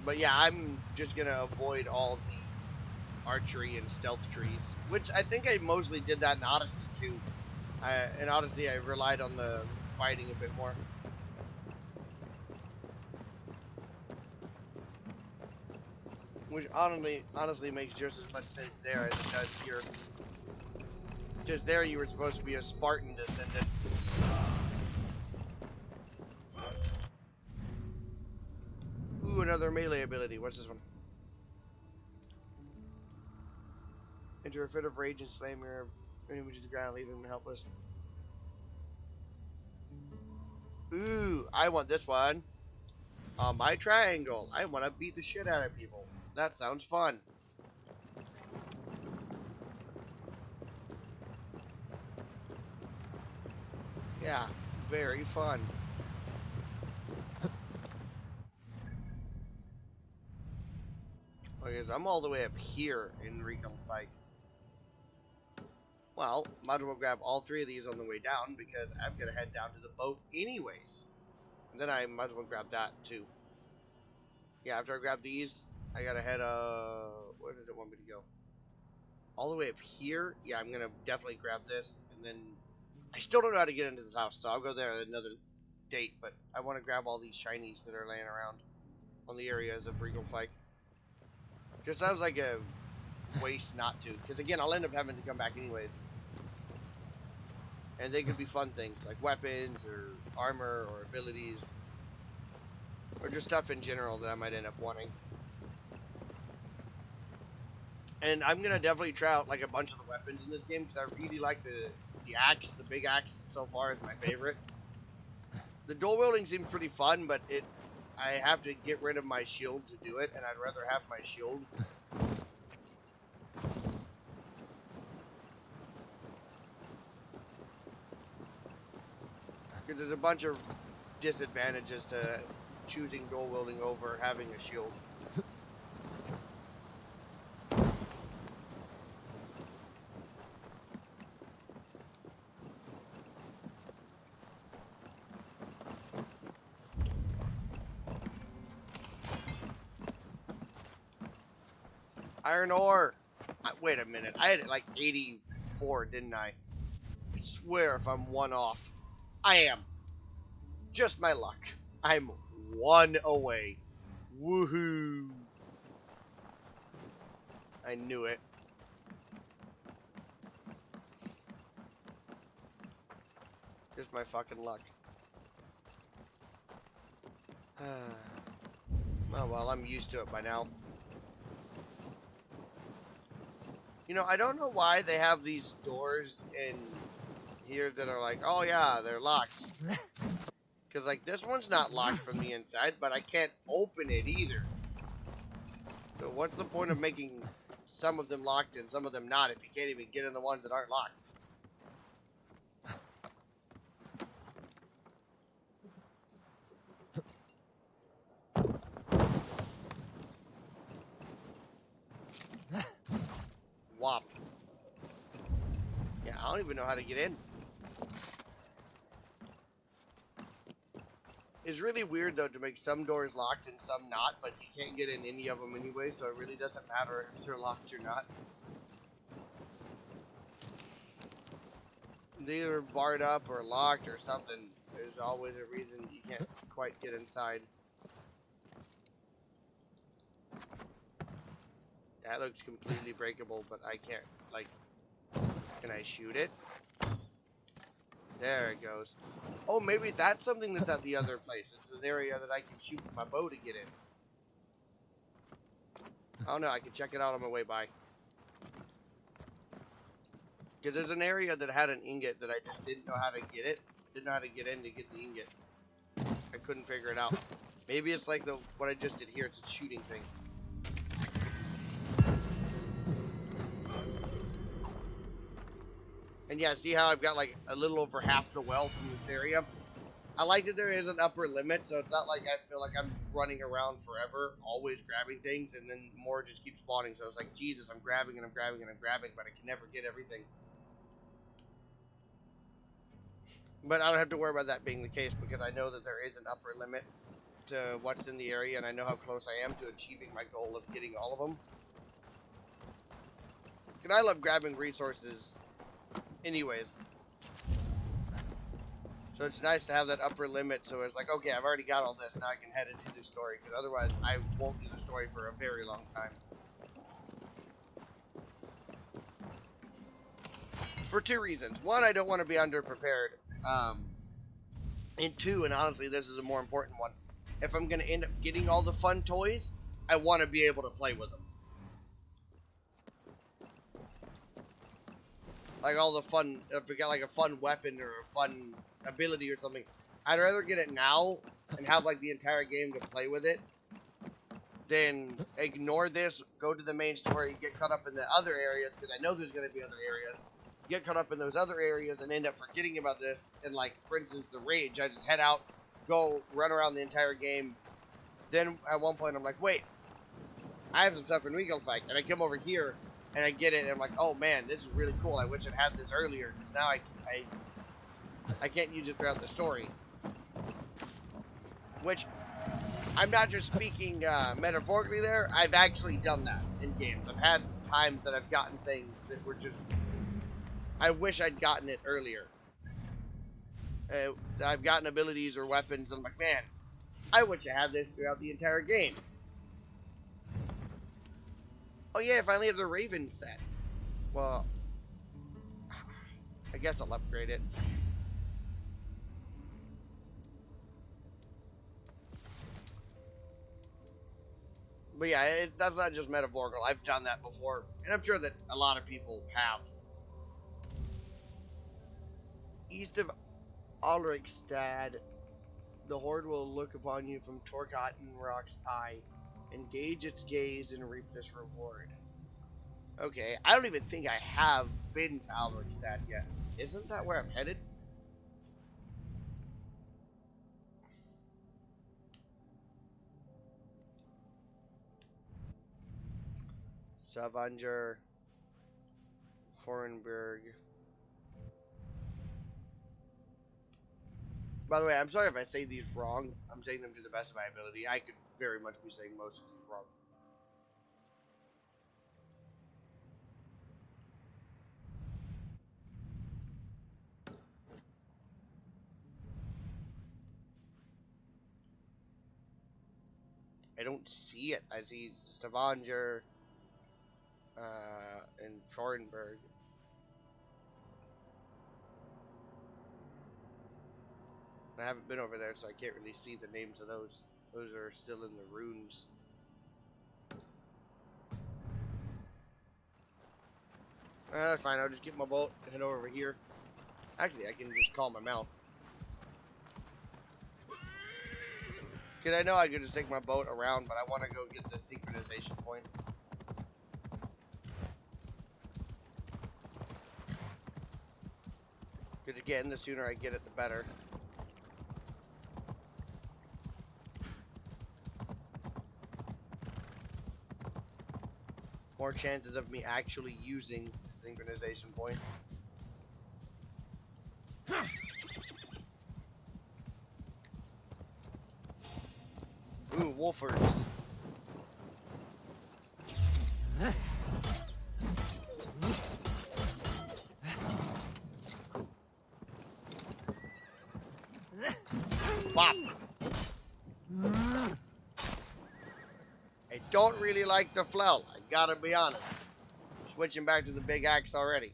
But yeah, I'm just gonna avoid all the archery and stealth trees, which I think I mostly did that in Odyssey too. In Odyssey, I relied on the fighting a bit more. Which honestly makes just as much sense there as it does here. Just there you were supposed to be a Spartan descendant. Ooh, another melee ability. What's this one? Enter a fit of rage and slam your enemy to the ground, leaving them helpless. Ooh, I want this one. On my triangle, I want to beat the shit out of people. That sounds fun. Yeah, very fun. Okay, so I'm all the way up here in Regal Fight. Well, might as well grab all three of these on the way down because I'm gonna head down to the boat anyways. And then I might as well grab that too. Yeah, after I grab these, I gotta head, where does it want me to go? All the way up here? Yeah, I'm gonna definitely grab this, and then I still don't know how to get into this house, so I'll go there at another date, but I want to grab all these shinies that are laying around on the areas of Regal Fight. Just sounds like a waste not to, because again, I'll end up having to come back anyways. And they could be fun things, like weapons, or armor, or abilities. Or just stuff in general that I might end up wanting. And I'm going to definitely try out like a bunch of the weapons in this game, because I really like the axe, the big axe so far is my favorite. The dual wielding seems pretty fun, but I have to get rid of my shield to do it, and I'd rather have my shield Because there's a bunch of disadvantages to choosing dual wielding over having a shield. Iron ore. Wait a minute. I had it like 84, didn't I? I swear if I'm one off. I am. Just my luck. I'm one away. Woohoo. I knew it. Just my fucking luck. Oh well, I'm used to it by now. You know, I don't know why they have these doors in here that are like, oh yeah, they're locked. Because, like, this one's not locked from the inside, but I can't open it either. So what's the point of making some of them locked and some of them not if you can't even get in the ones that aren't locked? Wop. Yeah, I don't even know how to get in. It's really weird, though, to make some doors locked and some not, but you can't get in any of them anyway, so it really doesn't matter if they're locked or not. They're either barred up or locked or something. There's always a reason you can't quite get inside. That looks completely breakable, but I can't, like, can I shoot it? There it goes. Oh, maybe that's something that's at the other place. It's an area that I can shoot my bow to get in. Oh no, I can check it out on my way by. Because there's an area that had an ingot that I just didn't know how to get it. Didn't know how to get in to get the ingot. I couldn't figure it out. Maybe it's like what I just did here. It's a shooting thing. And yeah, see how I've got like a little over half the well from this area? I like that there is an upper limit, so it's not like I feel like I'm just running around forever, always grabbing things, and then more just keeps spawning. So it's like, Jesus, I'm grabbing and I'm grabbing and I'm grabbing, but I can never get everything. But I don't have to worry about that being the case because I know that there is an upper limit to what's in the area, and I know how close I am to achieving my goal of getting all of them. And I love grabbing resources anyways. So it's nice to have that upper limit, so it's like, okay, I've already got all this, now I can head into the story, because otherwise I won't do the story for a very long time. For two reasons. One, I don't want to be underprepared. And two, and honestly this is a more important one, if I'm going to end up getting all the fun toys, I want to be able to play with them. Like all the fun, if we got like a fun weapon or a fun ability or something, I'd rather get it now and have like the entire game to play with it than ignore this, go to the main story, get caught up in the other areas, because I know there's going to be other areas, get caught up in those other areas and end up forgetting about this. And like, for instance, the Rage, I just head out, go run around the entire game. Then at one point I'm like, wait, I have some stuff in Regal Fight, and I come over here and I get it, and I'm like, oh man, this is really cool. I wish I'd had this earlier, because now I can't use it throughout the story. Which, I'm not just speaking metaphorically there, I've actually done that in games. I've had times that I've gotten things that were just, I wish I'd gotten it earlier. I've gotten abilities or weapons, and I'm like, man, I wish I had this throughout the entire game. Oh yeah, I finally have the Raven set. Well, I guess I'll upgrade it. But yeah, that's not just metaphorical. I've done that before, and I'm sure that a lot of people have. East of Ulrichstad, the Horde will look upon you from Torgotten Rock's eye. Engage its gaze and reap this reward. Okay, I don't even think I have been to Ulrichstad yet. Isn't that where I'm headed? Stavanger, Forenberg. By the way, I'm sorry if I say these wrong. I'm saying them to the best of my ability. I could very much be saying most of these wrong. I don't see it. I see Stavanger and Forenberg. I haven't been over there, so I can't really see the names of those. Those are still in the runes. That's fine. I'll just get my boat and head over here. Actually, I can just calm my mouth. Because I know I could just take my boat around, but I want to go get the synchronization point. Because again, the sooner I get it, the better. More chances of me actually using the synchronization point. Ooh, wolfers. Bop. I don't really like the flail, I gotta be honest. Switching back to the big axe already.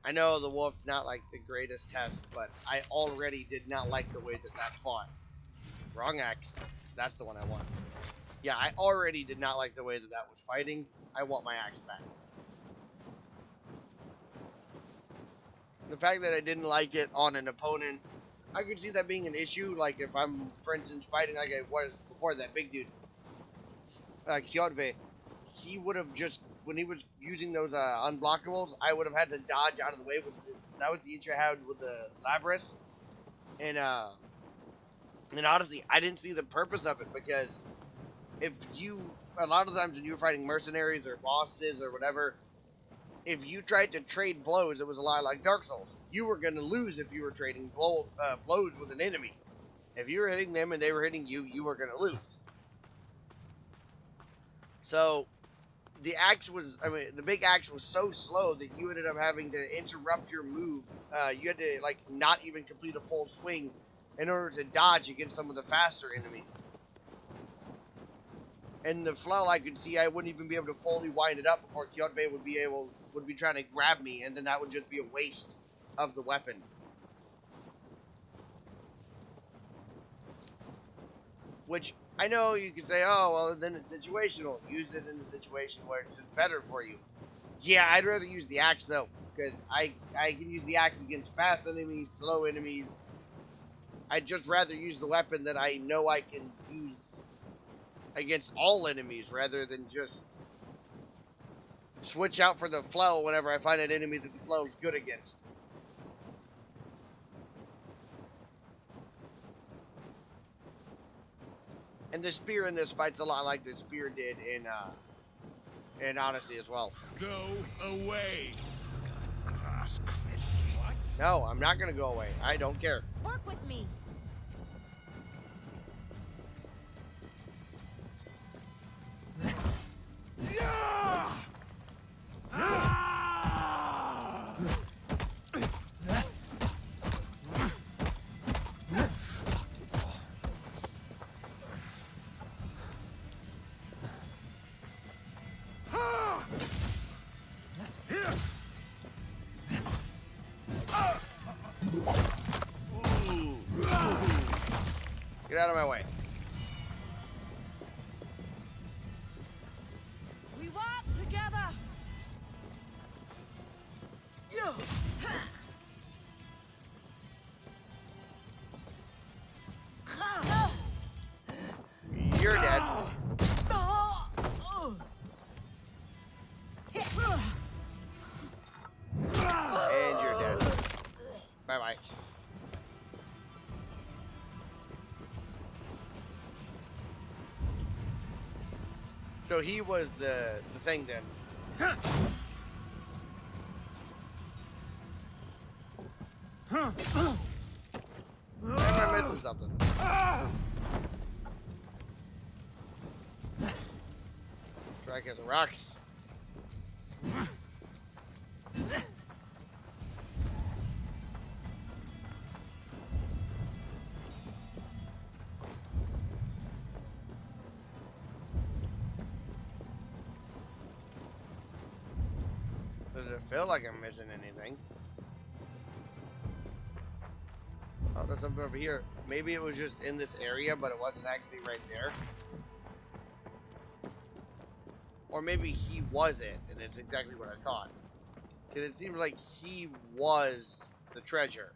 I know the wolf's not like the greatest test, but I already did not like the way that that fought. Wrong axe. That's the one I want. Yeah, I already did not like the way that that was fighting. I want my axe back. The fact that I didn't like it on an opponent, I could see that being an issue. Like if I'm, for instance, fighting like I was before that big dude, Kjotve, he would have just, when he was using those unblockables, I would have had to dodge out of the way. That was the issue I had with the Labris. And honestly, I didn't see the purpose of it, because if you, a lot of times when you were fighting mercenaries or bosses or whatever, if you tried to trade blows, it was a lot like Dark Souls. You were going to lose if you were trading blows with an enemy. If you were hitting them and they were hitting you, you were going to lose. So, the axe was, I mean, the big axe was so slow that you ended up having to interrupt your move. You had to, like, not even complete a full swing in order to dodge against some of the faster enemies. And the flail, I could see I wouldn't even be able to fully wind it up before Kjotve would be trying to grab me, and then that would just be a waste of the weapon. Which, I know you could say, oh, well, then it's situational. Use it in a situation where it's just better for you. Yeah, I'd rather use the axe, though, because I can use the axe against fast enemies, slow enemies. I'd just rather use the weapon that I know I can use against all enemies, rather than just switch out for the flail whenever I find an enemy that the flail is good against. And the spear in this fight's a lot like the spear did in Odyssey as well. Go away. What? No, I'm not gonna go away. I don't care. Work with me. Get out of my way. We walk together. You're dead. And you're dead. Bye-bye. So he was the thing then. Am I missing something? Strike at the rocks. Does it feel like I'm missing anything? Oh, there's something over here. Maybe it was just in this area, but it wasn't actually right there. Or maybe he was it, and it's exactly what I thought. Because it seems like he was the treasure.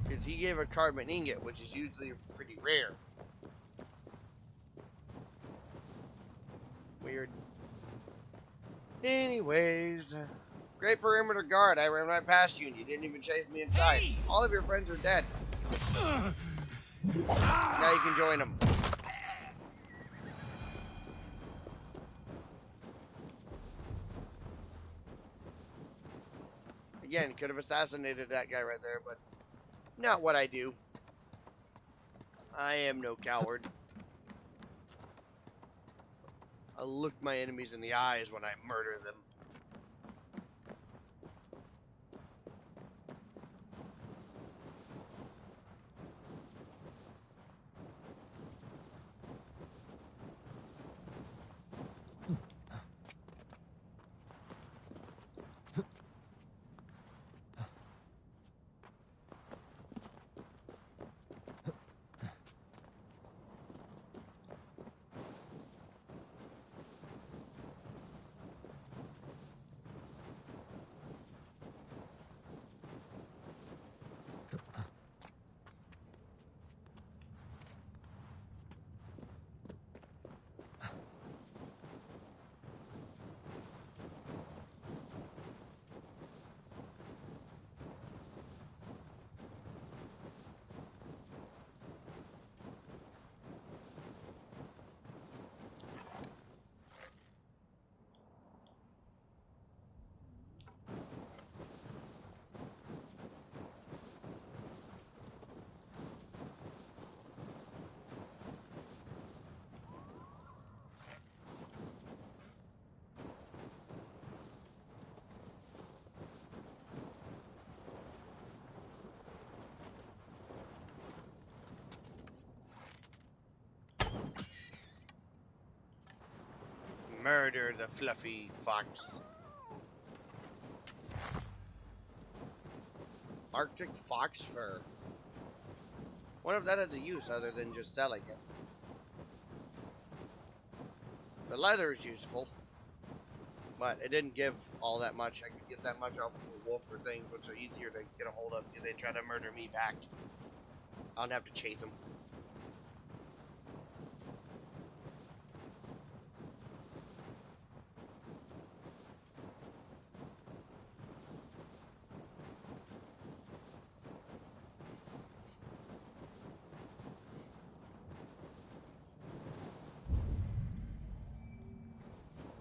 Because he gave a carbon ingot, which is usually pretty rare. Weird. Anyways, great perimeter guard. I ran right past you and you didn't even chase me inside. Hey! All of your friends are dead. Now you can join them. Again, could have assassinated that guy right there, but not what I do. I am no coward. I'll look my enemies in the eyes when I murder them. Murder the fluffy fox. Arctic fox fur. Wonder if that has a use other than just selling it. The leather is useful, but it didn't give all that much. I could get that much off of a wolf or things, which are easier to get a hold of because they try to murder me back. I don't have to chase them.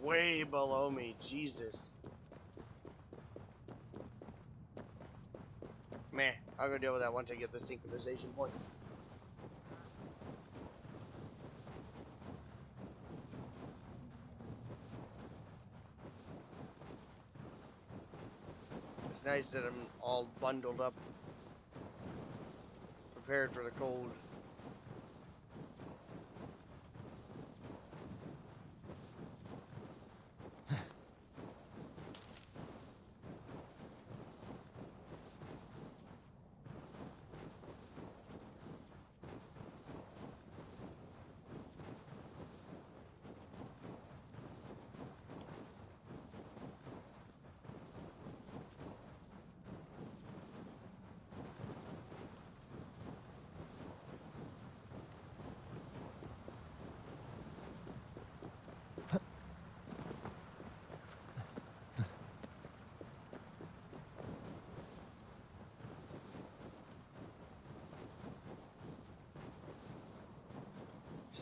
Way below me, Jesus. Meh, I'll go deal with that once I get the synchronization point. It's nice that I'm all bundled up, prepared for the cold.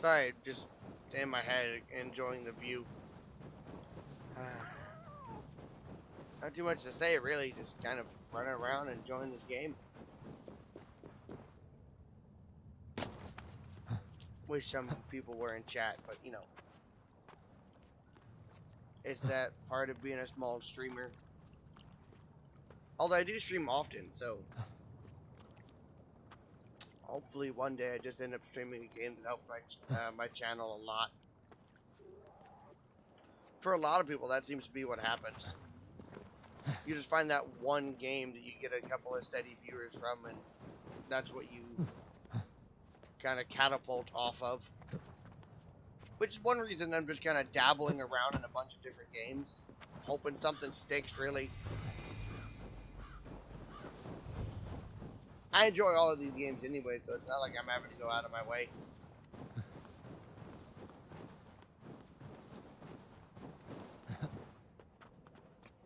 Sorry, just in my head, enjoying the view. Not too much to say, really. Just kind of running around and enjoying this game. Wish some people were in chat, but you know. It's that part of being a small streamer. Although I do stream often, so hopefully one day I just end up streaming a game that helps my channel a lot. For a lot of people, that seems to be what happens. You just find that one game that you get a couple of steady viewers from, and that's what you kind of catapult off of. Which is one reason I'm just kind of dabbling around in a bunch of different games, hoping something sticks, really. I enjoy all of these games anyway, so it's not like I'm having to go out of my way.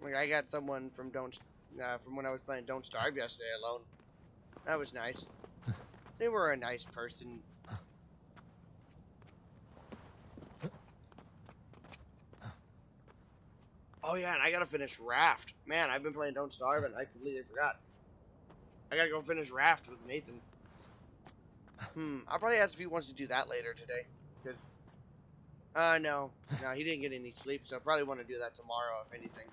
Like, I got someone from from when I was playing Don't Starve yesterday alone. That was nice. They were a nice person. Oh yeah, and I gotta finish Raft. Man, I've been playing Don't Starve and I completely forgot. I gotta go finish Raft with Nathan. I'll probably ask if he wants to do that later today. Cause, no, he didn't get any sleep, so I probably want to do that tomorrow, if anything.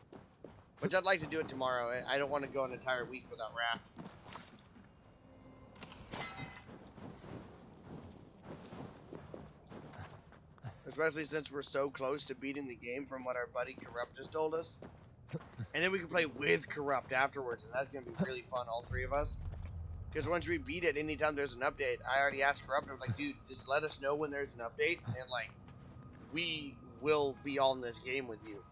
Which I'd like to do it tomorrow. I don't want to go an entire week without Raft. Especially since we're so close to beating the game from what our buddy Corrupt just told us. And then we can play with Corrupt afterwards, and that's going to be really fun, all three of us. Because once we beat it, anytime there's an update, I already asked Corrupt, I was like, dude, just let us know when there's an update, and, like, we will be on this game with you.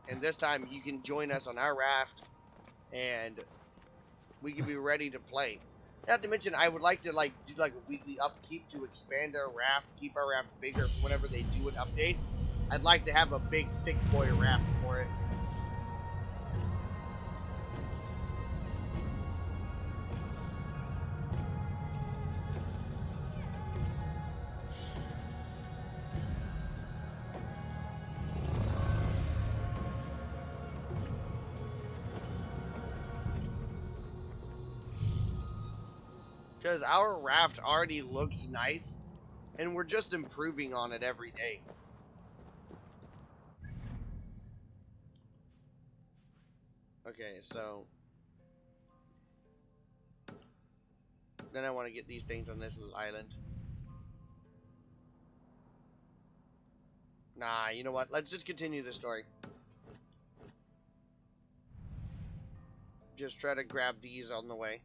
And this time, you can join us on our Raft, and we can be ready to play. Not to mention, I would like to, like, do, like, a weekly upkeep to expand our Raft, keep our Raft bigger for whenever they do an update. I'd like to have a big, thick boy Raft for it. Because our Raft already looks nice, and we're just improving on it every day. Okay, so then I want to get these things on this little island. Nah, you know what? Let's just continue the story. Just try to grab these on the way.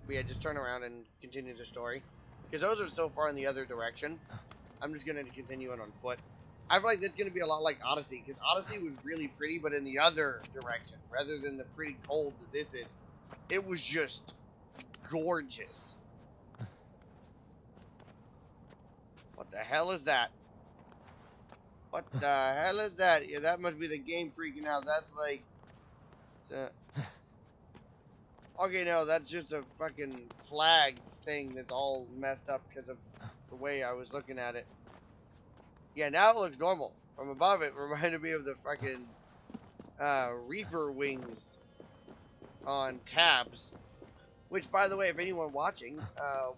But yeah, just turn around and continue the story. Because those are so far in the other direction. I'm just going to continue it on foot. I feel like this is going to be a lot like Odyssey. Because Odyssey was really pretty, but in the other direction. Rather than the pretty cold that this is. It was just gorgeous. What the hell is that? What the hell is that? Yeah, that must be the game freaking out. That's like... Okay, no, that's just a fucking flag thing that's all messed up because of the way I was looking at it. Yeah, now it looks normal. From above, it reminded me of the fucking Reaper wings on tabs. Which, by the way, if anyone watching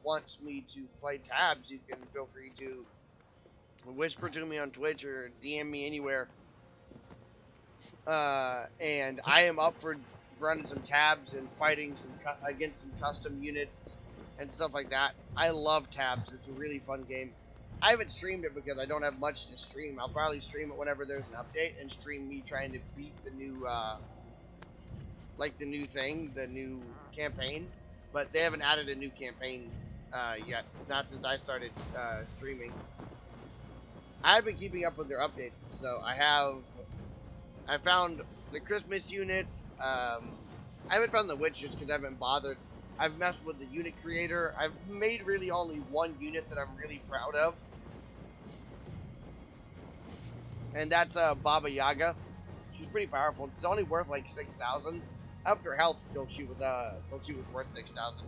wants me to play tabs, you can feel free to whisper to me on Twitch or DM me anywhere. And I am up for running some tabs and fighting against some custom units and stuff like that. I love tabs. It's a really fun game. I haven't streamed it because I don't have much to stream. I'll probably stream it whenever there's an update and stream me trying to beat the new, like the new thing, the new campaign. But they haven't added a new campaign yet. It's not since I started streaming. I've been keeping up with their updates, so I found the Christmas units. I haven't found the witch just because I haven't bothered. I've messed with the unit creator. I've made really only one unit that I'm really proud of. And that's Baba Yaga. She's pretty powerful. It's only worth like 6,000. I upped her health till she was worth 6,000.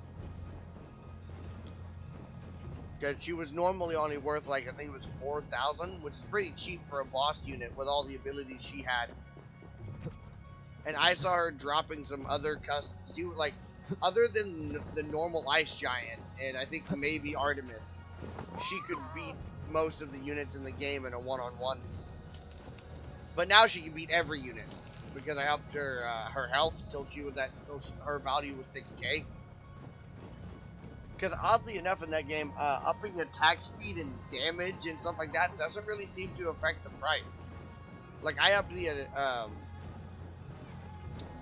because she was normally only worth like I think it was 4,000, which is pretty cheap for a boss unit with all the abilities she had. And I saw her dropping some other like other than the normal ice giant, and I think maybe Artemis, she could beat most of the units in the game in a one-on-one. But now she can beat every unit because I upped her her health till her value was 6k. Because oddly enough, in that game, upping attack speed and damage and stuff like that doesn't really seem to affect the price. Like I upped the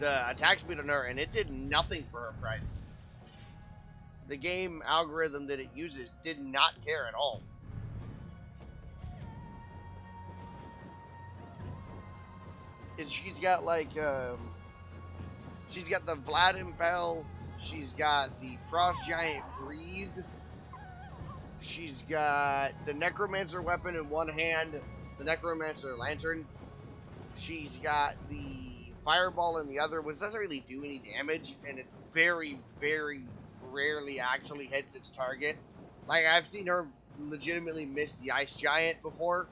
attack speed on her, and it did nothing for her price. The game algorithm that it uses did not care at all. And she's got like she's got the Vlad Impel, she's got the Frost Giant Breathe, she's got the Necromancer weapon in one hand, the Necromancer Lantern, she's got the Fireball in the other, which doesn't really do any damage, and it very, very rarely actually hits its target. Like, I've seen her legitimately miss the Ice Giant before.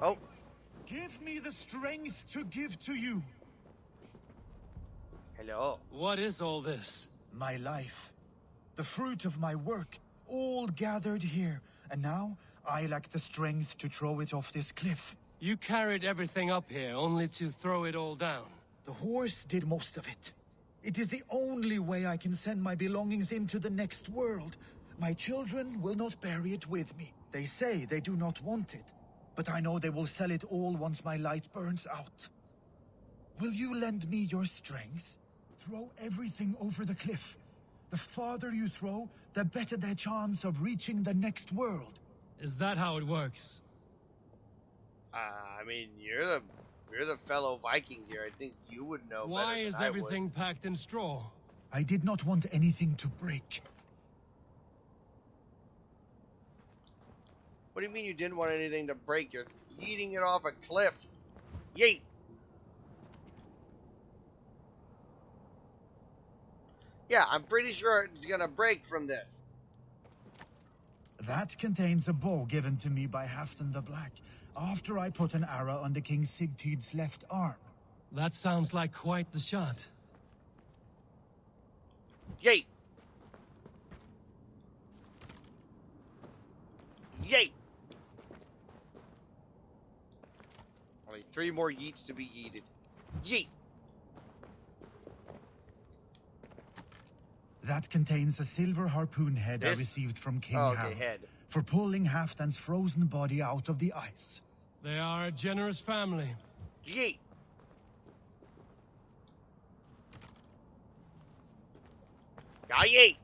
Oh. Give me the strength to give to you. Hello. What is all this? My life. The fruit of my work, all gathered here. And now, I lack the strength to throw it off this cliff. You carried everything up here, only to throw it all down. The horse did most of it. It is the only way I can send my belongings into the next world. My children will not bury it with me. They say they do not want it, but I know they will sell it all once my light burns out. Will you lend me your strength? Throw everything over the cliff. The farther you throw, the better their chance of reaching the next world. Is that how it works? I mean, you're the fellow Viking here. I think you would know. Why is I everything would. packed in straw? I did not want anything to break. What do you mean you didn't want anything to break? You're eating it off a cliff. Yeet. Yeah, I'm pretty sure it's gonna break from this. That contains a bow given to me by Halfdan the Black, after I put an arrow under King Sigtyd's left arm. That sounds like quite the shot. Yeet! Yeet! Only 3 more yeets to be yeeted. Yeet! That contains a silver harpoon head I received from King Harold for pulling Halfdan's frozen body out of the ice. They are a generous family. Yeet! Yeet!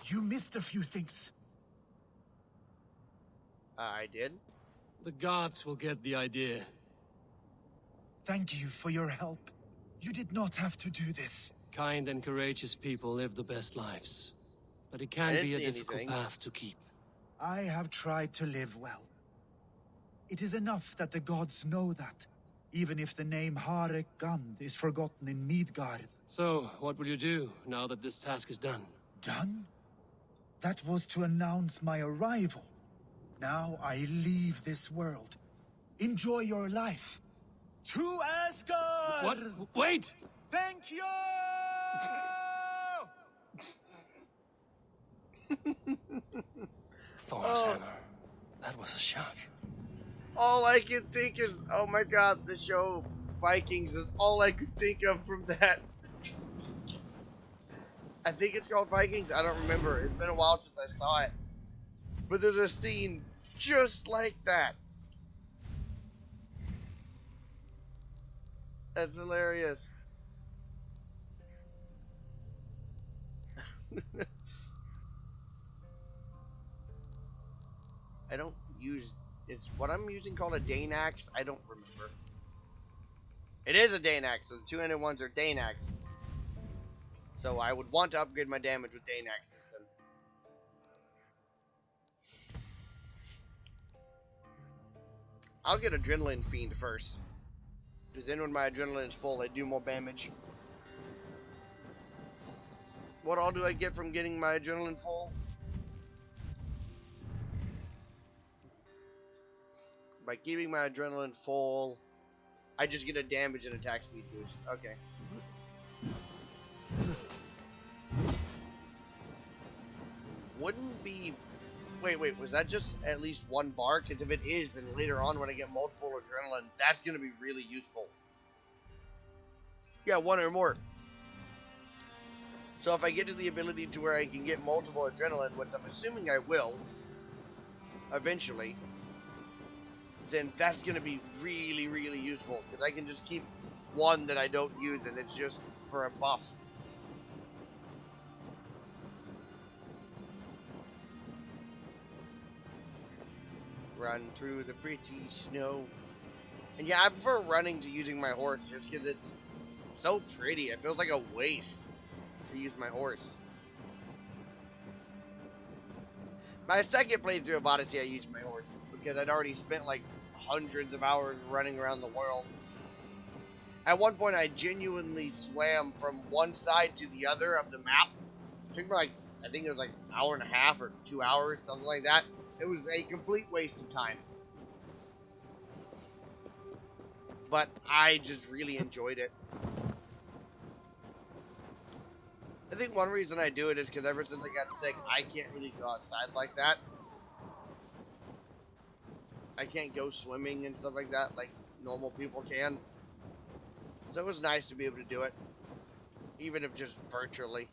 You missed a few things. I did. The gods will get the idea. Thank you for your help. You did not have to do this. Kind and courageous people live the best lives. But it can be a difficult path to keep. I have tried to live well. It is enough that the gods know that, even if the name Harek Gand is forgotten in Midgard. So, what will you do now that this task is done? Done? That was to announce my arrival. Now I leave this world. Enjoy your life. To Asgard! What? Wait! Thank you! Thor's hammer. That was a shock. All I can think is, oh my god, the show Vikings is all I could think of from that. I think it's called Vikings. I don't remember. It's been a while since I saw it. But there's a scene just like that. That's hilarious. I don't use... Is what I'm using called a Dane axe? I don't remember. It is a Dane axe, so the two-handed ones are Dane axes. So I would want to upgrade my damage with Dane axes then. I'll get Adrenaline Fiend first. Because then when my adrenaline is full, I do more damage. What all do I get from getting my adrenaline full? By keeping my adrenaline full, I just get a damage and attack speed boost. Okay. Wouldn't be... Wait, was that just at least one bar? Because if it is, then later on when I get multiple adrenaline, that's going to be really useful. Yeah, one or more. So if I get to the ability to where I can get multiple adrenaline, which I'm assuming I will, eventually, then that's going to be really, really useful. Because I can just keep one that I don't use, and it's just for a buff. Run through the pretty snow. And yeah, I prefer running to using my horse just because it's so pretty. It feels like a waste to use my horse. My second playthrough of Odyssey, I used my horse because I'd already spent like hundreds of hours running around the world. At one point, I genuinely swam from one side to the other of the map. It took me like, I think it was like an hour and a half or 2 hours, something like that. It was a complete waste of time. But I just really enjoyed it. I think one reason I do it is because ever since I got sick, I can't really go outside like that. I can't go swimming and stuff like that like normal people can. So it was nice to be able to do it, even if just virtually.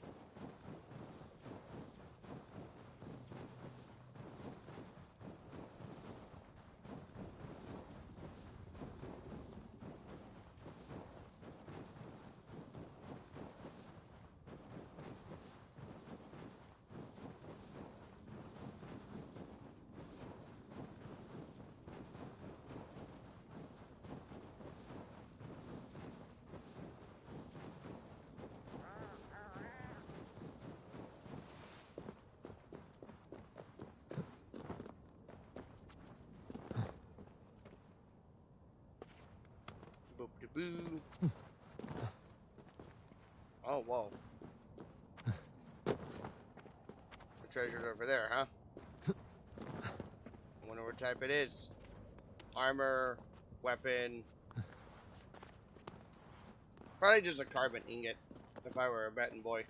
Boop-de-boo. Oh, whoa. The treasure's over there, huh? I wonder what type it is. Armor, weapon. Probably just a carbon ingot, if I were a betting boy.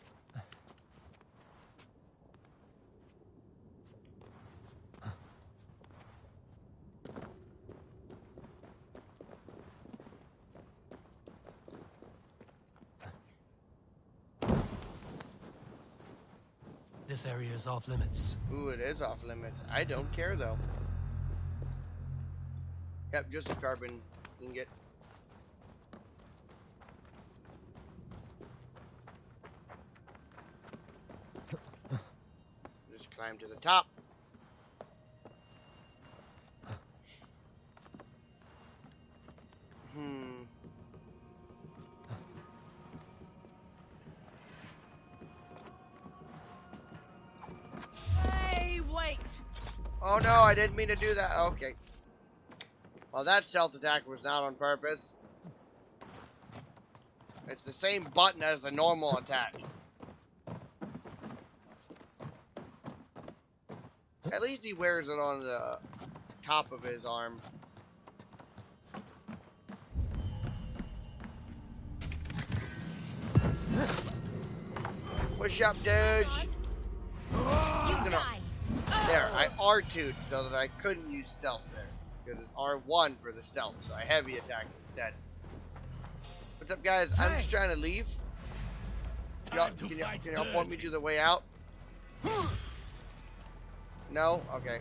This area is off limits. Ooh, it is off limits. I don't care, though. Yep, just a carbon ingot. Just climb to the top. Hey, wait! Oh no, I didn't mean to do that. Okay. Well, that stealth attack was not on purpose. It's the same button as the normal attack. At least he wears it on the top of his arm. Push up, dude. There, I R2'd so that I couldn't use stealth there. Because it's R1 for the stealth, so I heavy attack instead. What's up, guys? I'm just trying to leave. Y'all, can y'all point me to the way out? No? Okay.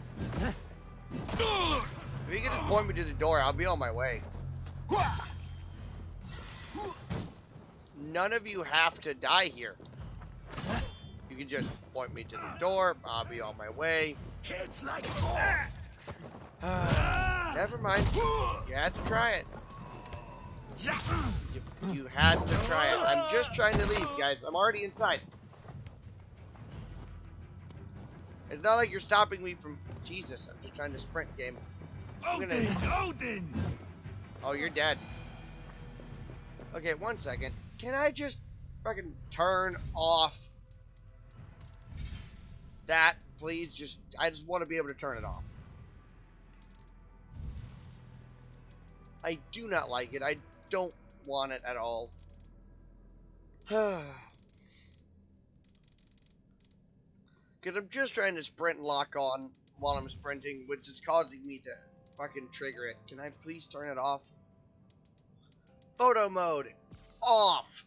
If you can just point me to the door, I'll be on my way. None of you have to die here. You can just point me to the door. I'll be on my way. It's like Never mind. You had to try it. You had to try it. I'm just trying to leave, guys. I'm already inside. It's not like you're stopping me from... Jesus, I'm just trying to sprint, game. Odin! Oh, you're dead. Okay, 1 second. Can I just fucking turn off that, please? I just want to be able to turn it off. I do not like it. I don't want it at all. Because I'm just trying to sprint and lock on while I'm sprinting, which is causing me to fucking trigger it. Can I please turn it off? Photo mode off.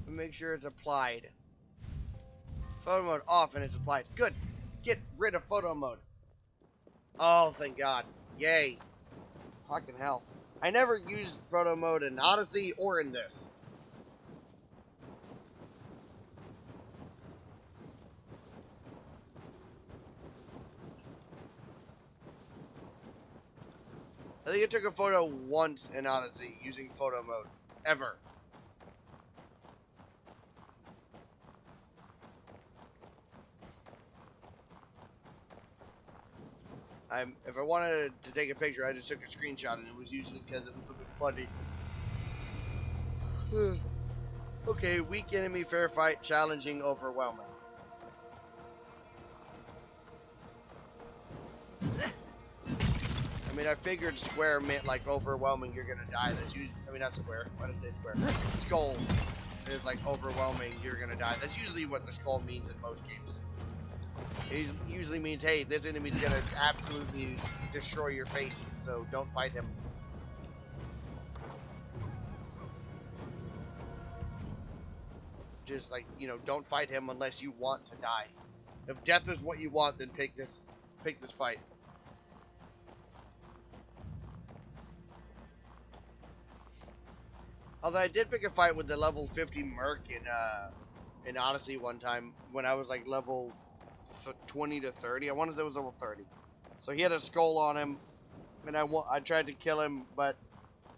Make sure it's applied. Photo mode off and it's applied. Good. Get rid of photo mode. Oh, thank God. Yay. Fucking hell. I never used photo mode in Odyssey or in this. I think I took a photo once in Odyssey using photo mode. Ever. If I wanted to take a picture, I just took a screenshot, and it was usually because it was looking funny. Okay, weak enemy, fair fight, challenging, overwhelming. I mean, I figured square meant like overwhelming, you're gonna die. That's usually, I mean, not square. Why did I say square? Skull is like overwhelming, you're gonna die. That's usually what the skull means in most games. It usually means, hey, this enemy's gonna absolutely destroy your face, so don't fight him. Just like, you know, don't fight him unless you want to die. If death is what you want, then pick this fight. Although I did pick a fight with the level 50 Merc in Odyssey one time when I was like level 20 to 30. I want to say it was level 30. So he had a skull on him, and I tried to kill him, but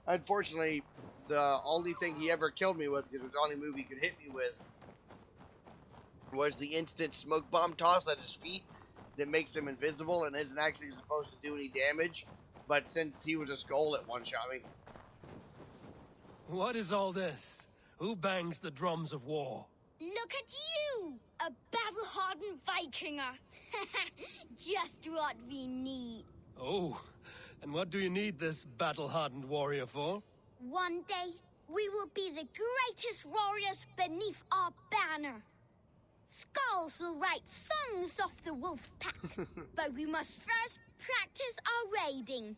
unfortunately, the only thing he ever killed me with, because it was the only move he could hit me with, was the instant smoke bomb toss at his feet that makes him invisible and isn't actually supposed to do any damage. But since he was a skull, it one-shot me. What is all this? Who bangs the drums of war? Look at you! A battle-hardened Vikinger. Just what we need. Oh, and what do you need this battle-hardened warrior for? One day, we will be the greatest warriors beneath our banner. Skulls will write songs of the wolf pack, but we must first practice our raiding.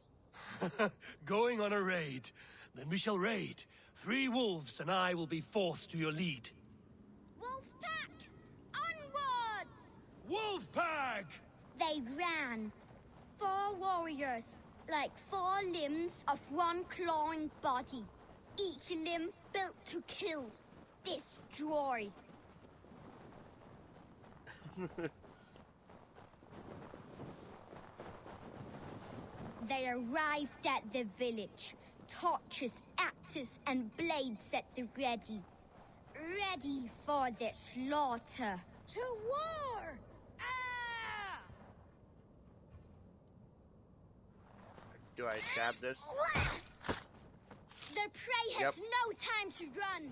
Going on a raid. Then we shall raid. 3 wolves and I will be fourth to your lead. Wolf pack, onwards! Wolf pack! They ran. 4 warriors, like 4 limbs of one clawing body. Each limb built to kill, destroy. They arrived at the village. Torches, axes, and blades at the ready. Ready for the slaughter. To war! Ah! Do I stab this? The prey has no time to run.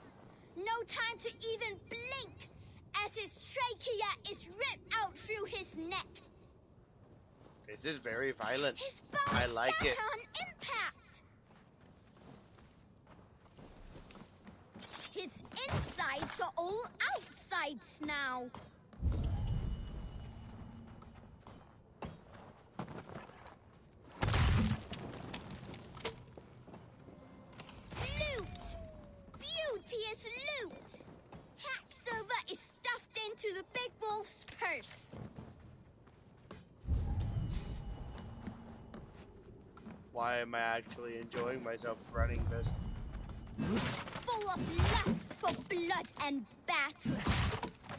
No time to even blink, as his trachea is ripped out through his neck. This is very violent. His bones I like it. on impact. His insides are all outsides now. Loot! Beauteous loot! Hack silver is stuffed into the big wolf's purse. Why am I actually enjoying myself running this? Full of lust for blood and battle.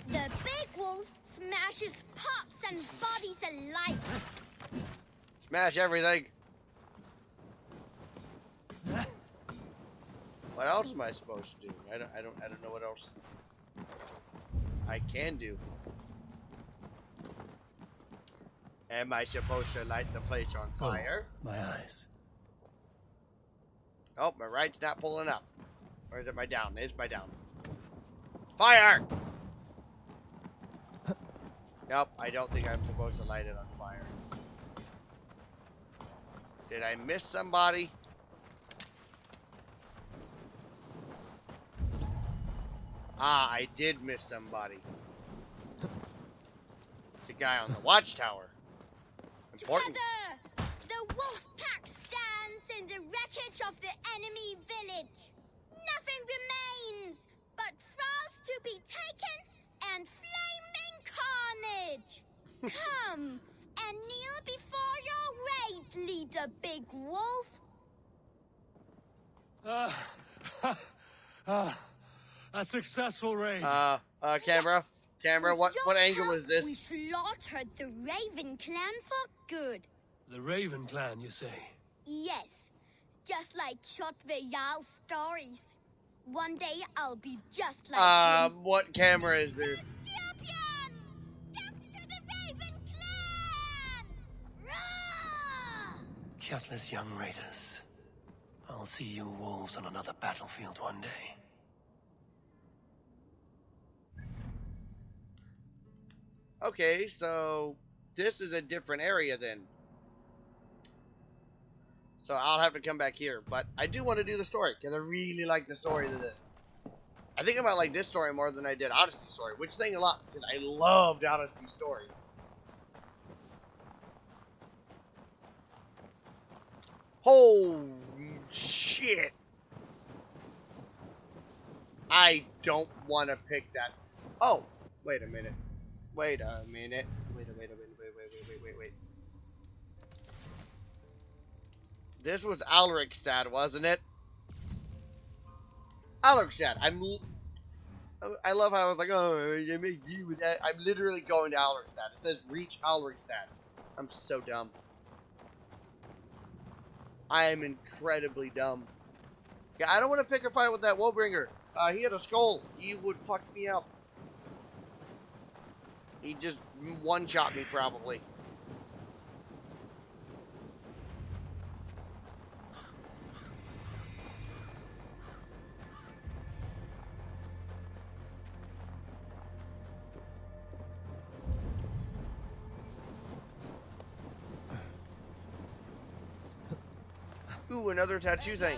The big wolf smashes pops and bodies alike. Smash everything. What else am I supposed to do? I don't know what else I can do. Am I supposed to light the place on fire? Oh, my eyes. Oh, my right's not pulling up. Or is it my down? It's my down. Fire! Nope, I don't think I'm supposed to light it on fire. Did I miss somebody? Ah, I did miss somebody. The guy on the watchtower. Important. Together, the wolf pack stands in the wreckage of the enemy village. Nothing remains but thralls to be taken and flaming carnage. Come and kneel before your raid leader, Big Wolf. A successful raid. Camera. Camera, what angle is this? We slaughtered the Raven clan for good. The Raven clan, you say? Yes, just like Shotvejal's stories. One day I'll be just like him. What camera is this? Champion! Death to the Raven clan! Roar! Gutless young raiders. I'll see you wolves on another battlefield one day. Okay, so this is a different area then. So I'll have to come back here. But I do want to do the story, because I really like the story of this. I think I might like this story more than I did Odyssey's story, which is saying a lot, because I loved Odyssey's story. Holy shit. I don't want to pick that. Oh, wait a minute. Wait a minute. Wait. This was Alricstad, wasn't it? Alricstad. I love how I was like, oh, you make deal with that. I'm literally going to Alricstad. It says reach Alricstad. I'm so dumb. I am incredibly dumb. Yeah, I don't want to pick a fight with that Woebringer. He had a skull. He would fuck me up. He just one-shot me, probably. Ooh, another tattoo thing.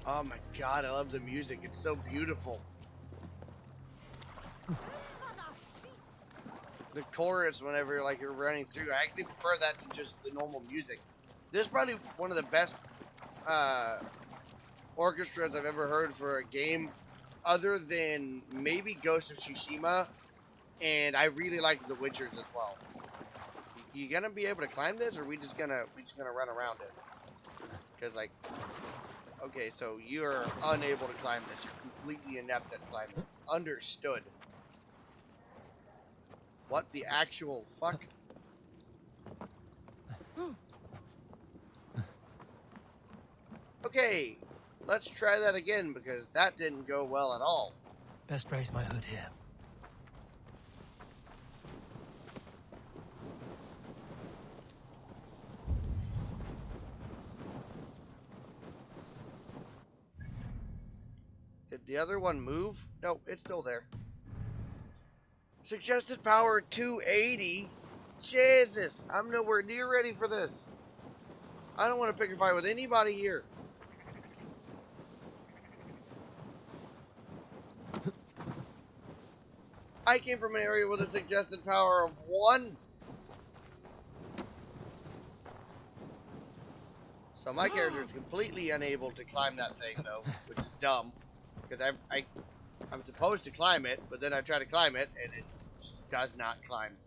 Oh my god, I love the music. It's so beautiful. The chorus, whenever like you're running through, I actually prefer that to just the normal music. This is probably one of the best orchestras I've ever heard for a game, other than maybe Ghost of Tsushima, and I really like The Witchers as well. You gonna be able to climb this, or are we just gonna run around it? Because like, okay, so you're unable to climb this. You're completely inept at climbing. Understood. What the actual fuck? Okay, let's try that again, because that didn't go well at all. Best raise my hood here. Did the other one move? No, it's still there. Suggested power 280? Jesus, I'm nowhere near ready for this. I don't want to pick a fight with anybody here. I came from an area with a suggested power of 1. So my character is completely unable to climb that thing, though, which is dumb. Because I'm supposed to climb it, but then I try to climb it, and it does not climb.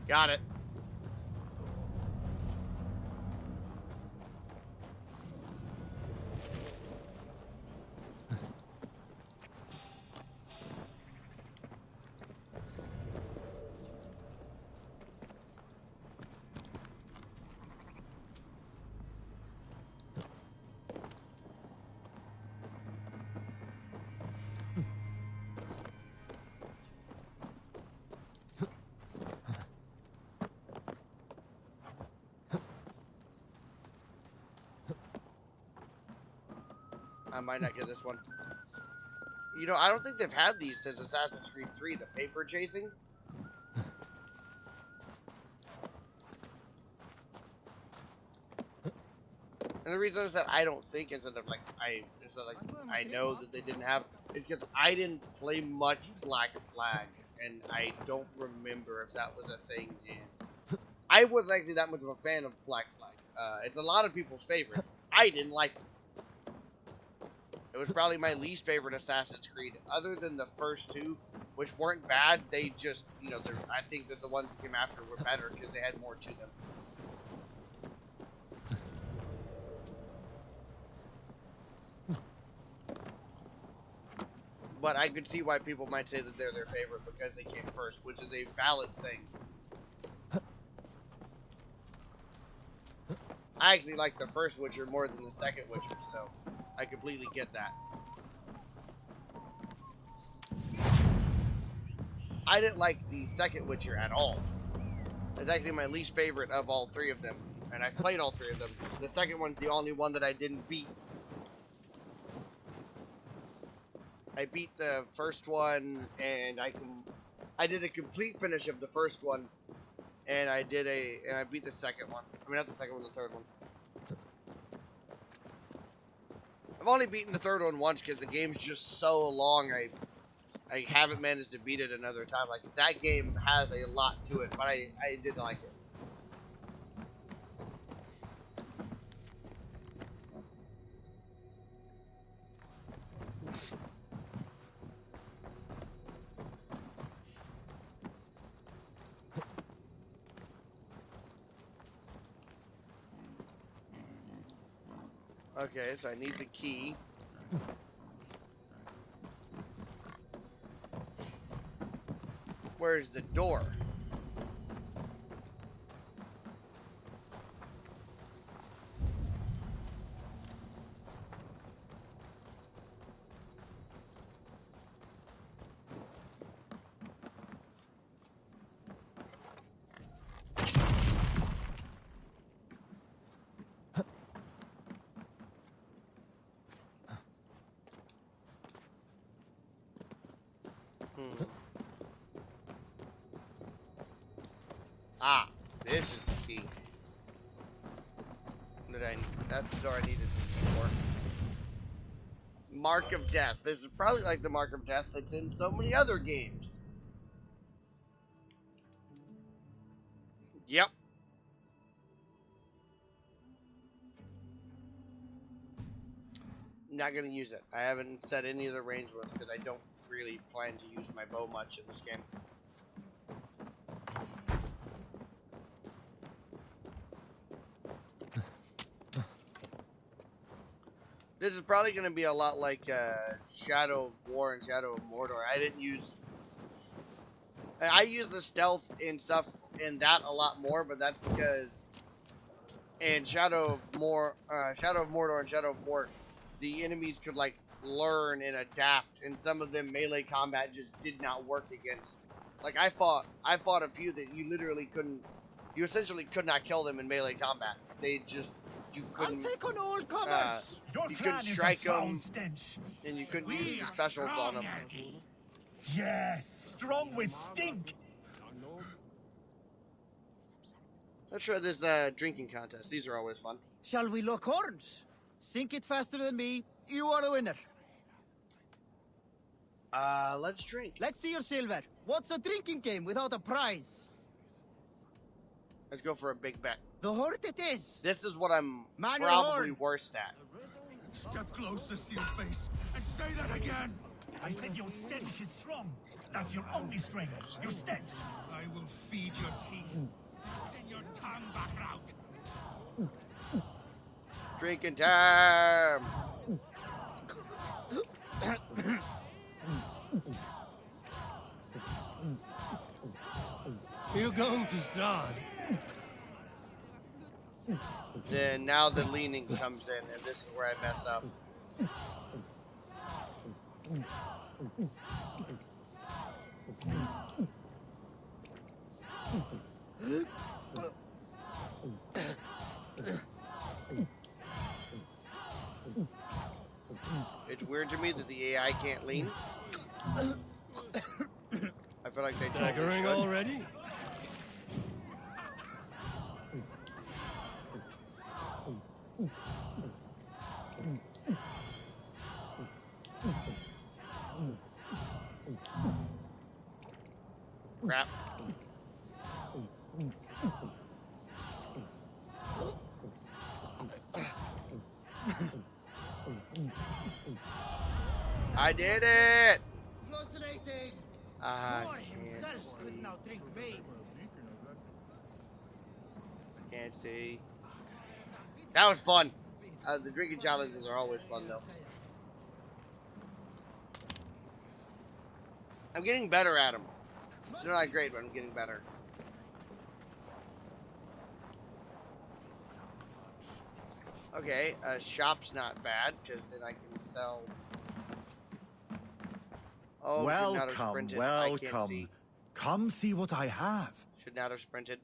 Got it. I might not get this one. You know, I don't think they've had these since Assassin's Creed 3, the paper chasing. And the reason is that I don't think instead of like I know that they didn't have is because I didn't play much Black Flag, and I don't remember if that was a thing in. I wasn't actually that much of a fan of Black Flag. It's a lot of people's favorites. I didn't like it. It was probably my least favorite Assassin's Creed, other than the first two, which weren't bad. They just, you know, I think that the ones that came after were better because they had more to them. But I could see why people might say that they're their favorite because they came first, which is a valid thing. I actually like the first Witcher more than the second Witcher, so I completely get that. I didn't like the second Witcher at all. It's actually my least favorite of all three of them, and I've played all three of them. The second one's the only one that I didn't beat. I beat the first one, and I did a complete finish of the first one, and I beat the second one. I mean, not the second one, the third one. I've only beaten the third one once because the game's just so long. I haven't managed to beat it another time. Like, that game has a lot to it, but I did like it. Okay, so I need the key. Where's the door? Ah, this is the key. That's the door I needed before. Mark of Death. This is probably like the Mark of Death that's in so many other games. Yep. Not gonna use it. I haven't set any of the range ones because I don't really plan to use my bow much in this game. This is probably going to be a lot like Shadow of War and Shadow of Mordor. I use the stealth and stuff in that a lot more, but that's because in Shadow of Mordor and Shadow of War, the enemies could like learn and adapt, and some of them melee combat just did not work against. Like I fought a few that you essentially could not kill them in melee combat. You couldn't. I'll take on all comers. You couldn't strike them, and you couldn't use the specials on them. Yes, strong with stink. Let's try this drinking contest. These are always fun. Shall we lock horns? Sink it faster than me. You are the winner. Let's drink. Let's see your silver. What's a drinking game without a prize? Let's go for a big bet. The hort it is. This is what I'm Man probably worst at. Step closer, Sealface, and say that again! I said your stench is strong. That's your only strength. Your steps. I will feed your teeth. Then your tongue back out. Drinking time. You're going to start. Then now the leaning comes in, and this is where I mess up. It's weird to me that the AI can't lean. I feel like they totally Staggering should. already? Crap. I did it! Fascinating. I War can't himself could see. now drink me. I can't see. That was fun. The drinking challenges are always fun, though. I'm getting better at them. Still not great, but I'm getting better. Okay, shop's not bad, because then I can sell... Oh, should not have Welcome, sprinted. I can't see. welcome. Come see what I have. Should not have sprinted.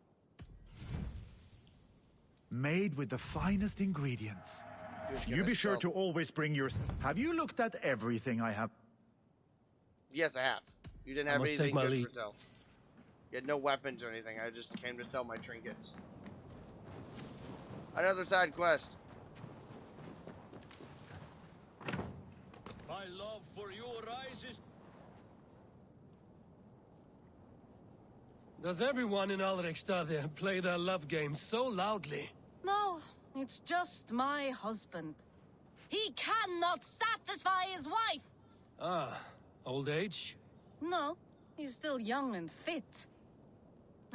Made with the finest ingredients. Just You gonna be sure sell- to always bring your... Have you looked at everything I have? Yes, I have. You didn't I have must anything take my good lead. for sale. You had no weapons or anything. I just came to sell my trinkets. Another side quest. My love for you rises. Does everyone in Alrekstad there play their love game so loudly? No, it's just my husband. He cannot satisfy his wife. Ah, old age? No, he's still young and fit.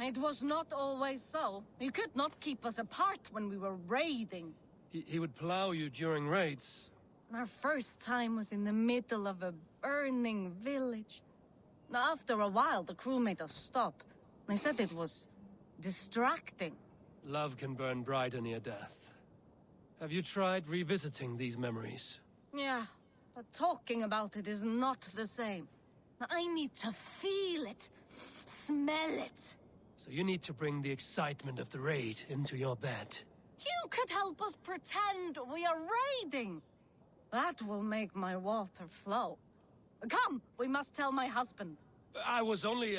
It was not always so. You could not keep us apart when we were raiding. He would plow you during raids. Our first time was in the middle of a burning village. After a while, the crew made us stop. They said it was distracting. Love can burn brighter near death. Have you tried revisiting these memories? Yeah, but talking about it is not the same. I need to feel it, smell it. So you need to bring the excitement of the raid into your bed. You could help us pretend we are raiding. That will make my water flow. Come, we must tell my husband. I was only,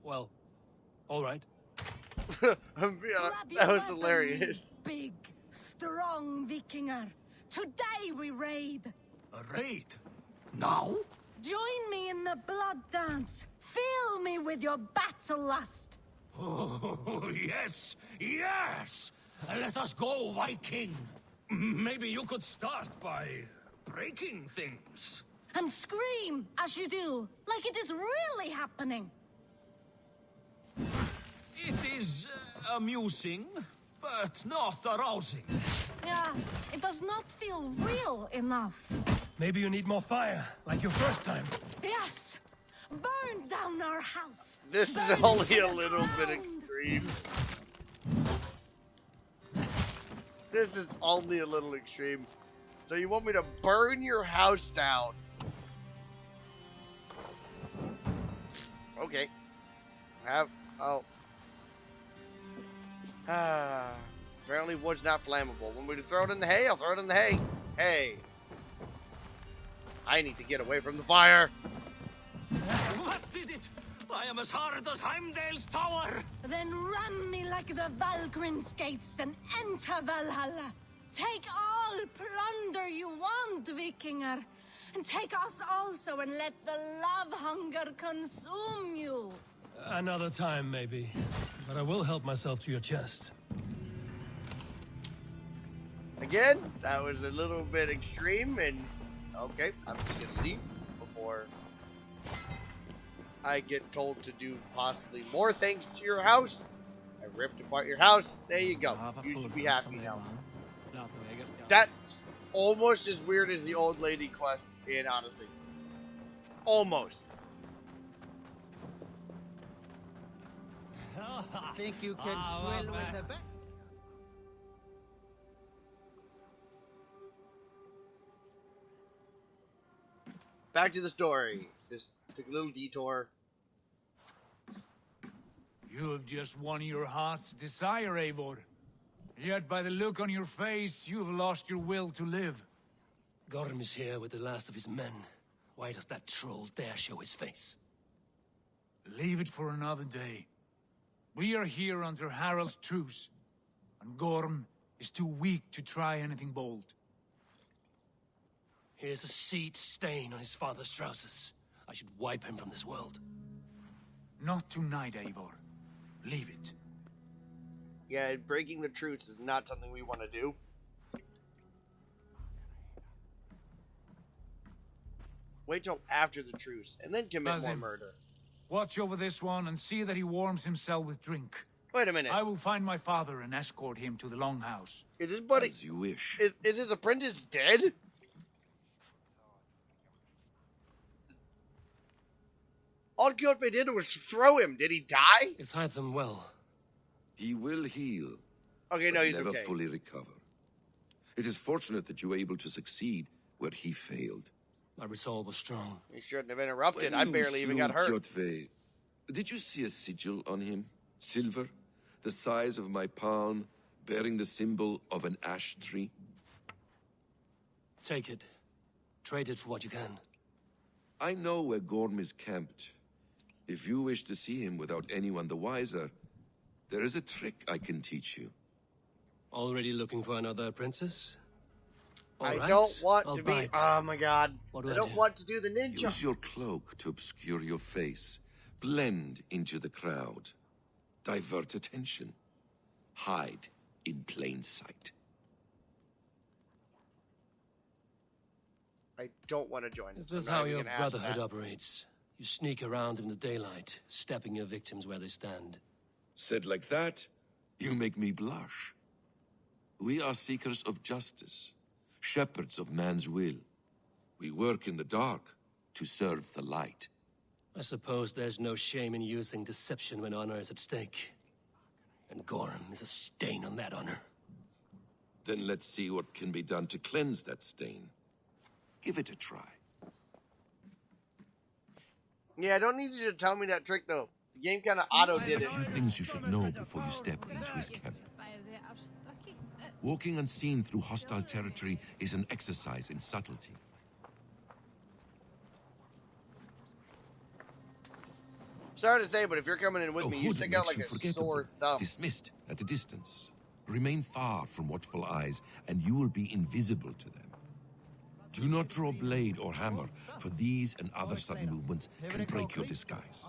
well, all right. Grab your That was weapon, hilarious. you big, strong Vikinger. Today we raid. A raid? Now? Join me in the blood dance. Fill me with your battle lust. Oh, yes, yes! Let us go, Viking. Maybe you could start by breaking things. And scream as you do, like it is really happening. It is amusing, but not arousing. Yeah, it does not feel real enough. Maybe you need more fire, like your first time. Yes! Burn down our house! This is Burn only it to a the little bit ground. extreme. This is only a little extreme. So you want me to burn your house down? Okay. Oh. Apparently wood's not flammable. Want me to throw it in the hay? I'll throw it in the hay. Hey. I need to get away from the fire. What did it? I am as hard as Heimdall's tower. Then ram me like the Valgrin's gates and enter Valhalla. Take all plunder you want, Vikinger. And take us also and let the love hunger consume you. Another time, maybe. But I will help myself to your chest. Again, that was a little bit extreme, and okay, I'm just gonna leave before I get told to do possibly more things to your house. I ripped apart your house. There you go. You should be happy now. That's almost as weird as the old lady quest in Odyssey. Almost. Think you can swill with a bat? Back to the story. Just took a little detour. You have just won your heart's desire, Eivor. Yet by the look on your face, you have lost your will to live. Gorm is here with the last of his men. Why does that troll dare show his face? Leave it for another day. We are here under Harald's truce, and Gorm is too weak to try anything bold. Here's a seed stain on his father's trousers. I should wipe him from this world. Not tonight, Eivor. Leave it. Yeah, breaking the truce is not something we want to do. Wait till after the truce, and then commit more murder. Watch over this one and see that he warms himself with drink. Wait a minute. I will find my father and escort him to the Longhouse. Is his buddy... As you wish. Is his apprentice dead? All Kjotve did was throw him. Did he die? It's hide them well. He will heal. Okay, no, he's never okay. fully recover. It is fortunate that you were able to succeed where he failed. My resolve was strong. He shouldn't have interrupted. When I you barely even slew got hurt. Kjotve, did you see a sigil on him? Silver? The size of my palm, bearing the symbol of an ash tree? Take it. Trade it for what you can. I know where Gorm is camped. If you wish to see him without anyone the wiser, there is a trick I can teach you. Already looking for another princess? I don't want to be... Oh my god. I don't do? want to do the ninja. Use your cloak to obscure your face. Blend into the crowd. Divert attention. Hide in plain sight. I don't want to join Is this. this how your brotherhood operates? You sneak around in the daylight, stepping your victims where they stand. Said like that, you make me blush. We are seekers of justice, shepherds of man's will. We work in the dark to serve the light. I suppose there's no shame in using deception when honor is at stake. And Gorm is a stain on that honor. Then let's see what can be done to cleanse that stain. Give it a try. Yeah, I don't need you to tell me that trick, though. The game kind of auto-did it. A few things you should know before you step into his camp. Walking unseen through hostile territory is an exercise in subtlety. Sorry to say, but if you're coming in with me, you hood stick out makes like you a forgettable, sore thumb. dismissed at a distance. Remain far from watchful eyes, and you will be invisible to them. Do not draw blade or hammer, for these and other sudden movements can break your disguise.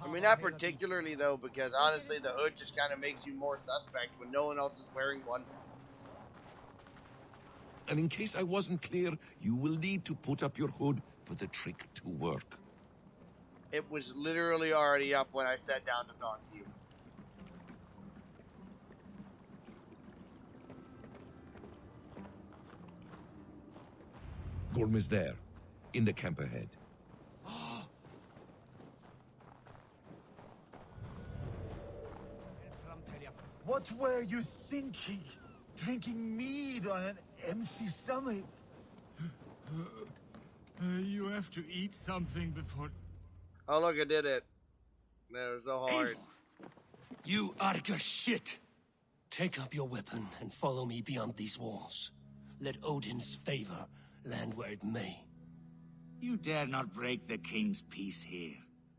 I mean, not particularly, though, because honestly, the hood just kind of makes you more suspect when no one else is wearing one. And in case I wasn't clear, you will need to put up your hood for the trick to work. It was literally already up when I sat down to talk to you. Gorm is there, in the camp ahead. What were you thinking? Drinking mead on an empty stomach? You have to eat something before... Oh, look, I did it. That was so hard. You Arga shit! Take up your weapon and follow me beyond these walls. Let Odin's favor land where it may. You dare not break the king's peace here.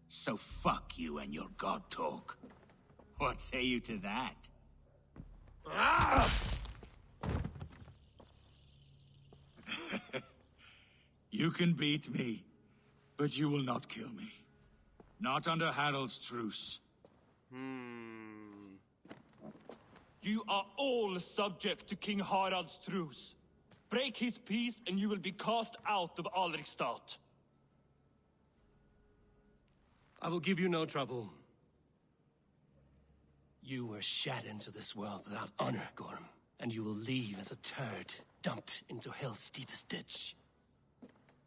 So fuck you and your god talk. What say you to that? You can beat me, but you will not kill me. Not under Harald's truce. You are all subject to King Harald's truce. Break his peace and you will be cast out of Alrikstad. I will give you no trouble. You were shat into this world without honor, Gorm, and you will leave as a turd, dumped into hell's deepest ditch.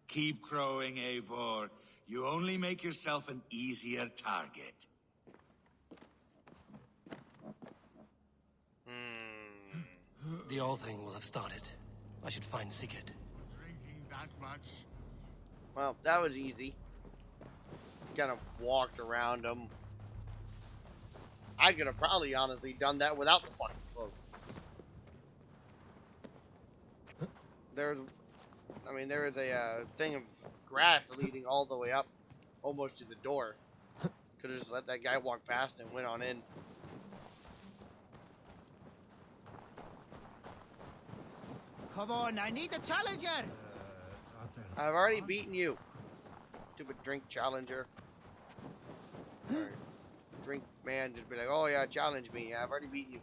Keep crowing, Eivor. You only make yourself an easier target. The All Thing will have started. I should find Sigurd. Drinking that much? Well, that was easy. Kind of walked around them. I could have probably honestly done that without the fucking cloak. There is a thing of grass leading all the way up, almost to the door. Could have just let that guy walk past and went on in. Come on, I need a challenger! I've already beaten you. Stupid drink challenger. Or drink man just be like, oh yeah, challenge me. Yeah, I've already beaten you.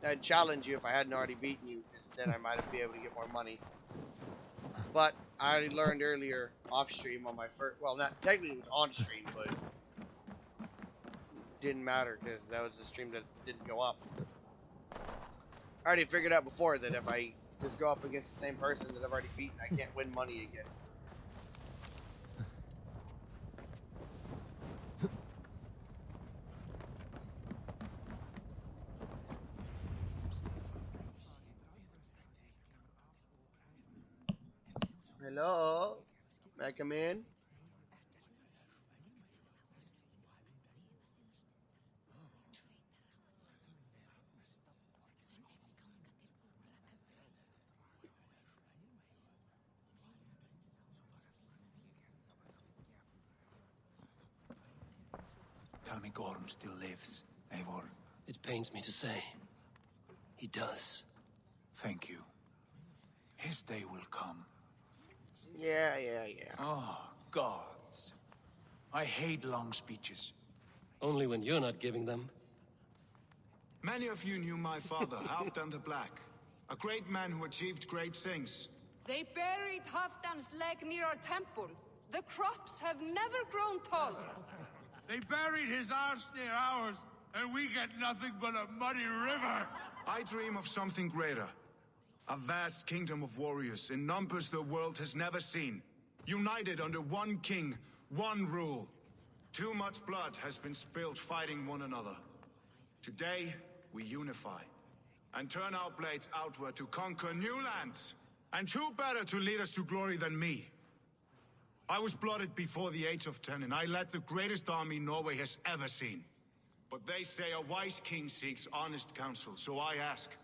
I'd challenge you if I hadn't already beaten you. Instead, I might be able to get more money. But I already learned earlier off stream on my first. Well, not technically it was on stream, but didn't matter because that was the stream that didn't go up. I already figured out before that if I just go up against the same person that I've already beaten, I can't win money again. Hello? May I come in? Tell me Gorm still lives, Eivor. It pains me to say. He does. Thank you. His day will come. Yeah. Oh, gods. I hate long speeches. Only when you're not giving them. Many of you knew my father, Halfdan the Black. A great man who achieved great things. They buried Halfdan's leg near our temple. The crops have never grown tall. They buried his arse near ours, and we get nothing but a muddy river. I dream of something greater. A vast kingdom of warriors in numbers the world has never seen. United under one king, one rule. Too much blood has been spilled fighting one another. Today, we unify. And turn our blades outward to conquer new lands. And who better to lead us to glory than me? I was blooded before the age of 10, and I led the greatest army Norway has ever seen. But they say a wise king seeks honest counsel, so I ask,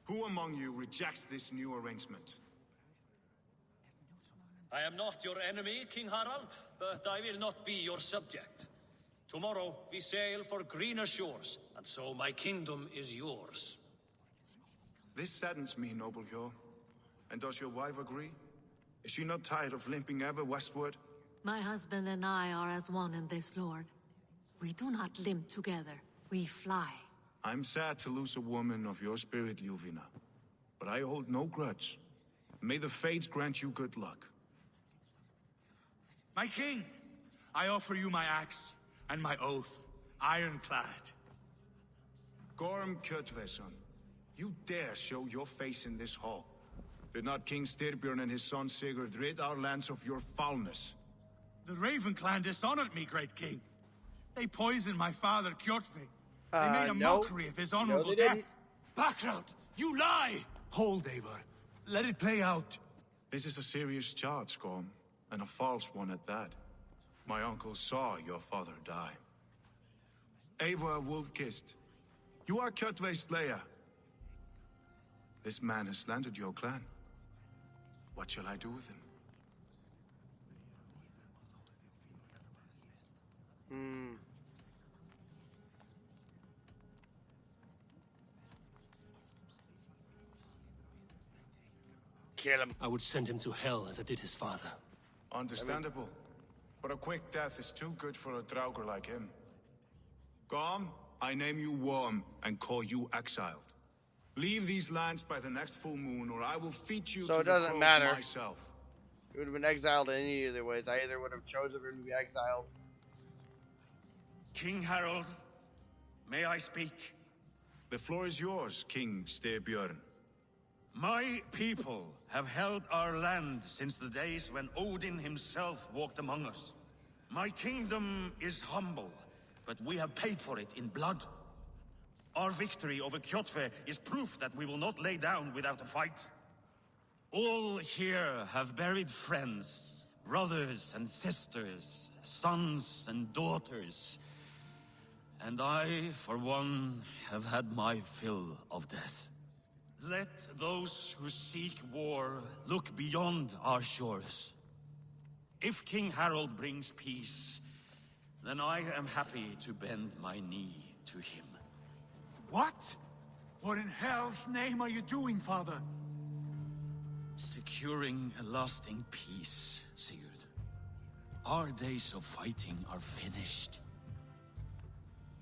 who among you rejects this new arrangement? I am not your enemy, King Harald, but I will not be your subject. Tomorrow we sail for greener shores, and so my kingdom is yours. This saddens me, noble Hjor. And does your wife agree? Is she not tired of limping ever westward? My husband and I are as one in this, Lord. We do not limp together, we fly. I'm sad to lose a woman of your spirit, Ljuvina. But I hold no grudge. May the fates grant you good luck. My king, I offer you my axe and my oath, ironclad. Gorm Kjotveson, you dare show your face in this hall. Did not King Styrbjörn and his son Sigurd rid our lands of your foulness? The Raven clan dishonored me, great king. They poisoned my father, Kjotve. They made a mockery of his honorable death. Background! You lie! Hold, Eivor. Let it play out. This is a serious charge, Gorm, and a false one at that. My uncle saw your father die. Eivor Wolf-Kissed, you are Kjotve's slayer. This man has slandered your clan. What shall I do with him? Kill him. I would send him to hell as I did his father. Understandable. But a quick death is too good for a Draugr like him. Gorm, I name you Worm and call you exiled. Leave these lands by the next full moon, or I will feed you so to it doesn't the matter myself. It would have been exiled in any of the ways. I either would have chosen for him to be exiled. King Harold, may I speak? The floor is yours, King Styrbjörn. My people have held our land since the days when Odin himself walked among us. My kingdom is humble, but we have paid for it in blood. Our victory over Kjotve is proof that we will not lay down without a fight. All here have buried friends, brothers and sisters, sons and daughters. And I, for one, have had my fill of death. Let those who seek war look beyond our shores. If King Harold brings peace, then I am happy to bend my knee to him. What? What in hell's name are you doing, Father? Securing a lasting peace, Sigurd. Our days of fighting are finished.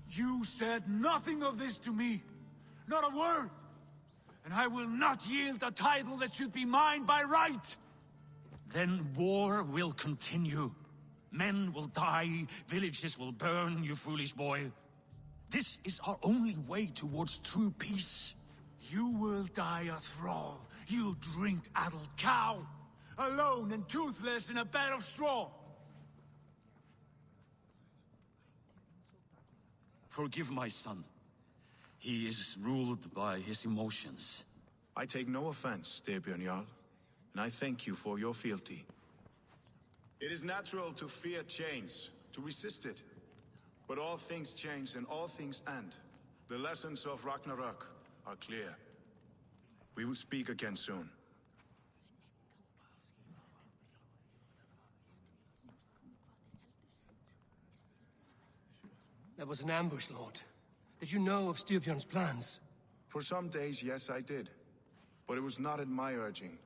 You said nothing of this to me. Not a word. And I will not yield a title that should be mine by right. Then war will continue. Men will die, villages will burn, you foolish boy. This is our only way towards true peace. You will die a thrall. You drink-addled cow. Alone and toothless in a bed of straw. Forgive my son. He is ruled by his emotions. I take no offense, Styrbjörn Jarl, and I thank you for your fealty. It is natural to fear change, to resist it. But all things change and all things end. The lessons of Ragnarok are clear. We will speak again soon. That was an ambush, Lord. Did you know of Styrbjörn's plans? For some days, yes, I did. But it was not at my urging.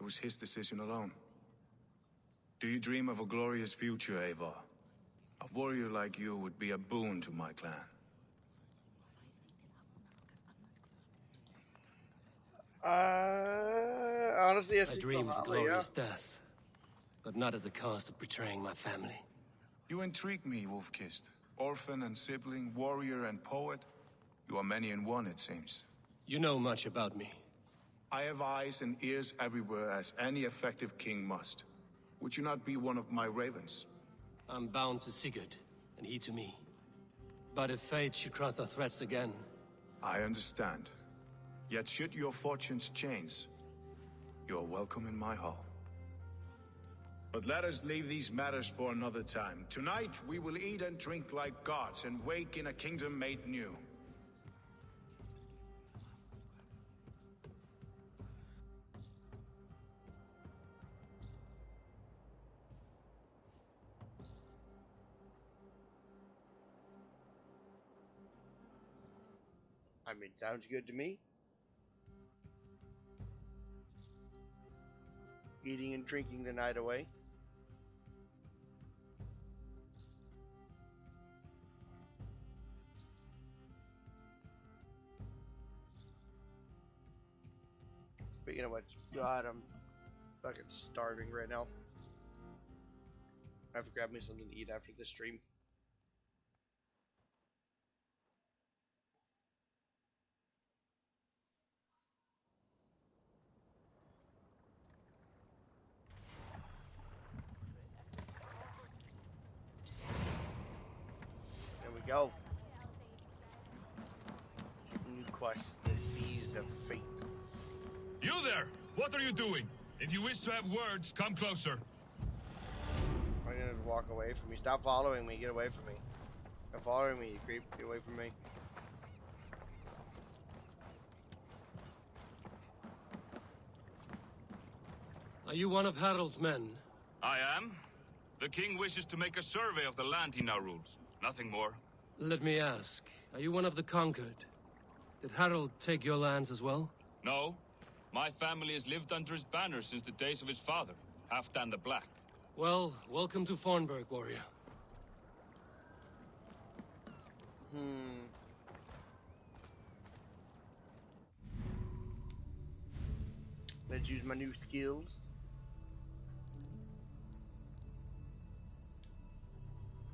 It was his decision alone. Do you dream of a glorious future, Eivor? A warrior like you would be a boon to my clan. Honestly, I dream of a glorious death, but not at the cost of betraying my family. You intrigue me, Wolf-Kissed. Orphan and sibling, warrior and poet. You are many in one, it seems. You know much about me. I have eyes and ears everywhere, as any effective king must. Would you not be one of my ravens? I'm bound to Sigurd, and he to me. But if fate should cross our threats again... I understand. Yet should your fortunes change, you are welcome in my hall. But let us leave these matters for another time. Tonight, we will eat and drink like gods and wake in a kingdom made new. I mean, sounds good to me. Eating and drinking the night away. Speaking of which, God, I'm fucking starving right now. I have to grab me something to eat after this stream. There we go. New quest, the Seas of Fate. You there! What are you doing? If you wish to have words, come closer. I'm gonna walk away from me. Stop following me. Get away from me. Stop following me, you creep. Get away from me. Are you one of Harald's men? I am. The king wishes to make a survey of the land he now rules. Nothing more. Let me ask, are you one of the conquered? Did Harald take your lands as well? No. My family has lived under his banner since the days of his father, Halfdan the Black. Well, welcome to Fornburg, warrior. Let's use my new skills.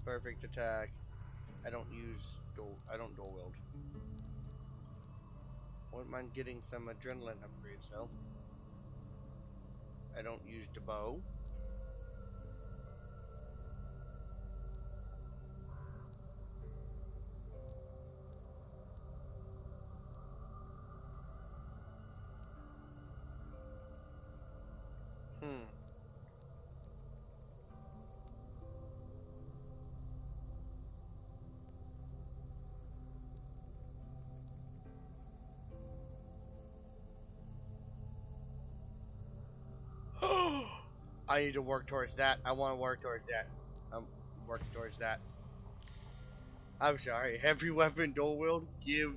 Perfect attack. I don't dual wield. Wouldn't mind getting some adrenaline upgrades though. I don't use the bow. I need to work towards that. I want to work towards that. I'm working towards that. I'm sorry. Heavy weapon dual wield. Give.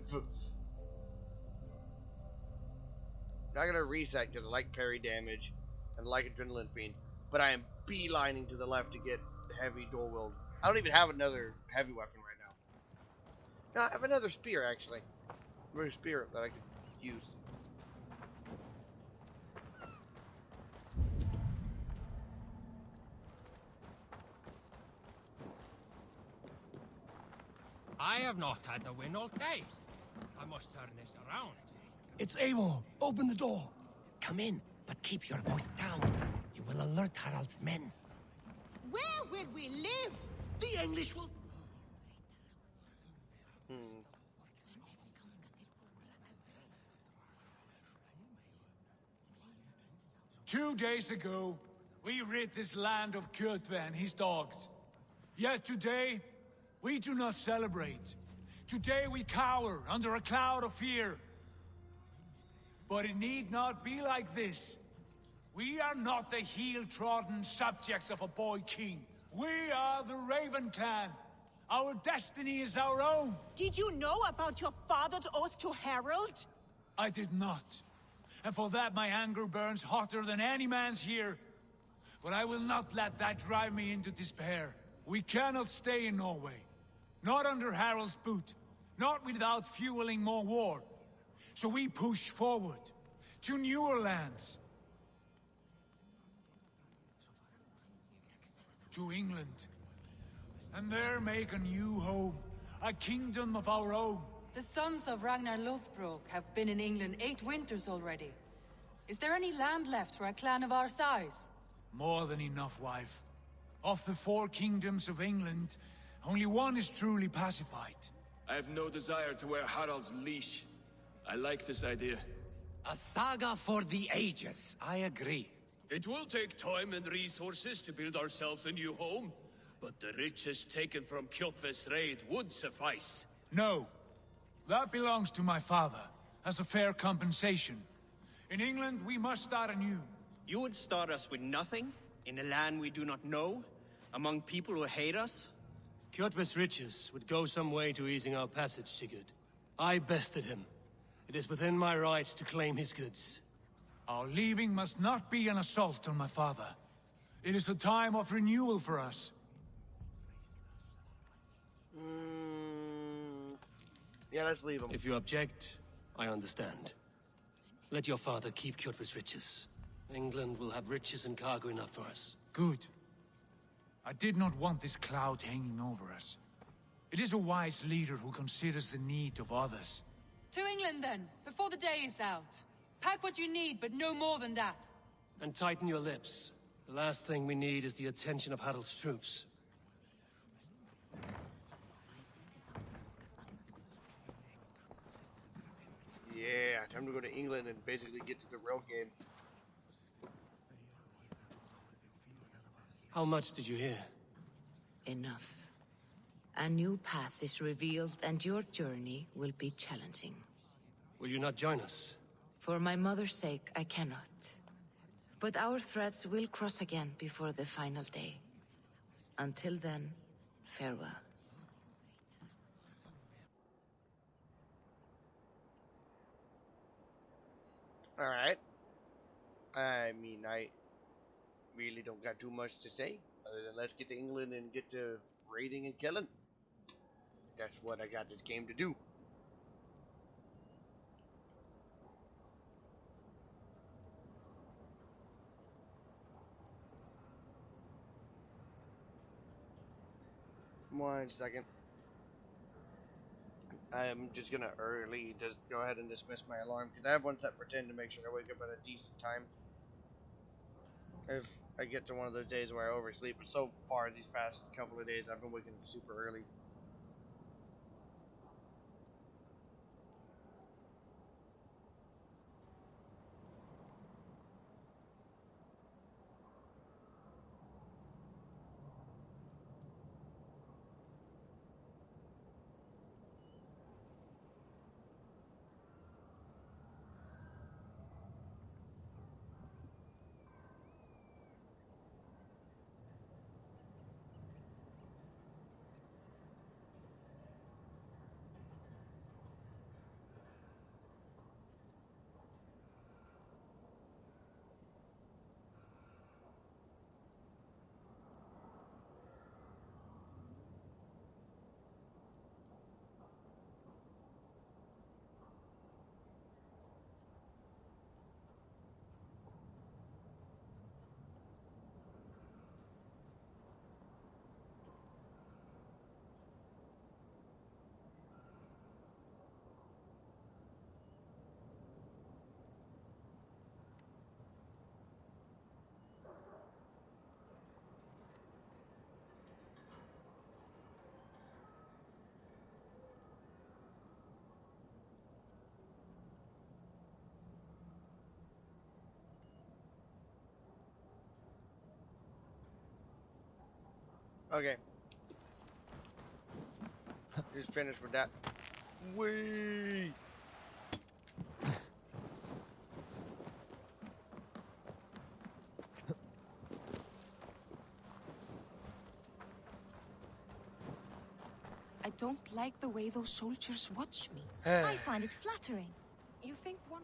Not gonna reset because I like parry damage and I like adrenaline fiend, but I am beelining to the left to get heavy dual wield. I don't even have another heavy weapon right now. No, I have another spear actually. Another spear that I could use. I have not had the win all day. I must turn this around. It's Eivor. Open the door. Come in, but keep your voice down. You will alert Harald's men. Where will we live? The English will... 2 days ago, we rid this land of Kjotve and his dogs. Yet today, we do not celebrate. Today we cower under a cloud of fear. But it need not be like this. We are not the heel-trodden subjects of a boy king. We are the Raven clan. Our destiny is our own. Did you know about your father's oath to Harald? I did not. And for that my anger burns hotter than any man's here. But I will not let that drive me into despair. We cannot stay in Norway. Not under Harald's boot. Not without fueling more war. So we push forward. To newer lands. To England. And there make a new home. A kingdom of our own. The sons of Ragnar Lothbrok have been in England 8 winters already. Is there any land left for a clan of our size? More than enough, wife. Of the 4 kingdoms of England, only one is truly pacified. I have no desire to wear Harald's leash. I like this idea. A saga for the ages. I agree. It will take time and resources to build ourselves a new home, but the riches taken from Kjotve's raid would suffice. No. That belongs to my father, as a fair compensation. In England, we must start anew. You would start us with nothing? In a land we do not know? Among people who hate us? Kjotve's riches would go some way to easing our passage, Sigurd. I bested him. It is within my rights to claim his goods. Our leaving must not be an assault on my father. It is a time of renewal for us. Yeah, let's leave him. If you object, I understand. Let your father keep Kjotve's riches. England will have riches and cargo enough for us. Good. I did not want this cloud hanging over us. It is a wise leader who considers the need of others. To England then, before the day is out. Pack what you need, but no more than that. And tighten your lips. The last thing we need is the attention of Harald's troops. Yeah, time to go to England and basically get to the real game. How much did you hear? Enough. A new path is revealed and your journey will be challenging. Will you not join us? For my mother's sake, I cannot. But our threads will cross again before the final day. Until then, farewell. Alright. I mean, I really don't got too much to say, other than let's get to England and get to raiding and killing. That's what I got this game to do. 1 second. I'm just gonna early just go ahead and dismiss my alarm because I have one set for 10 to make sure I wake up at a decent time. If I get to one of those days where I oversleep, but so far these past couple of days I've been waking up super early. Okay. Just finished with that. Wee. I don't like the way those soldiers watch me. I find it flattering. You think one...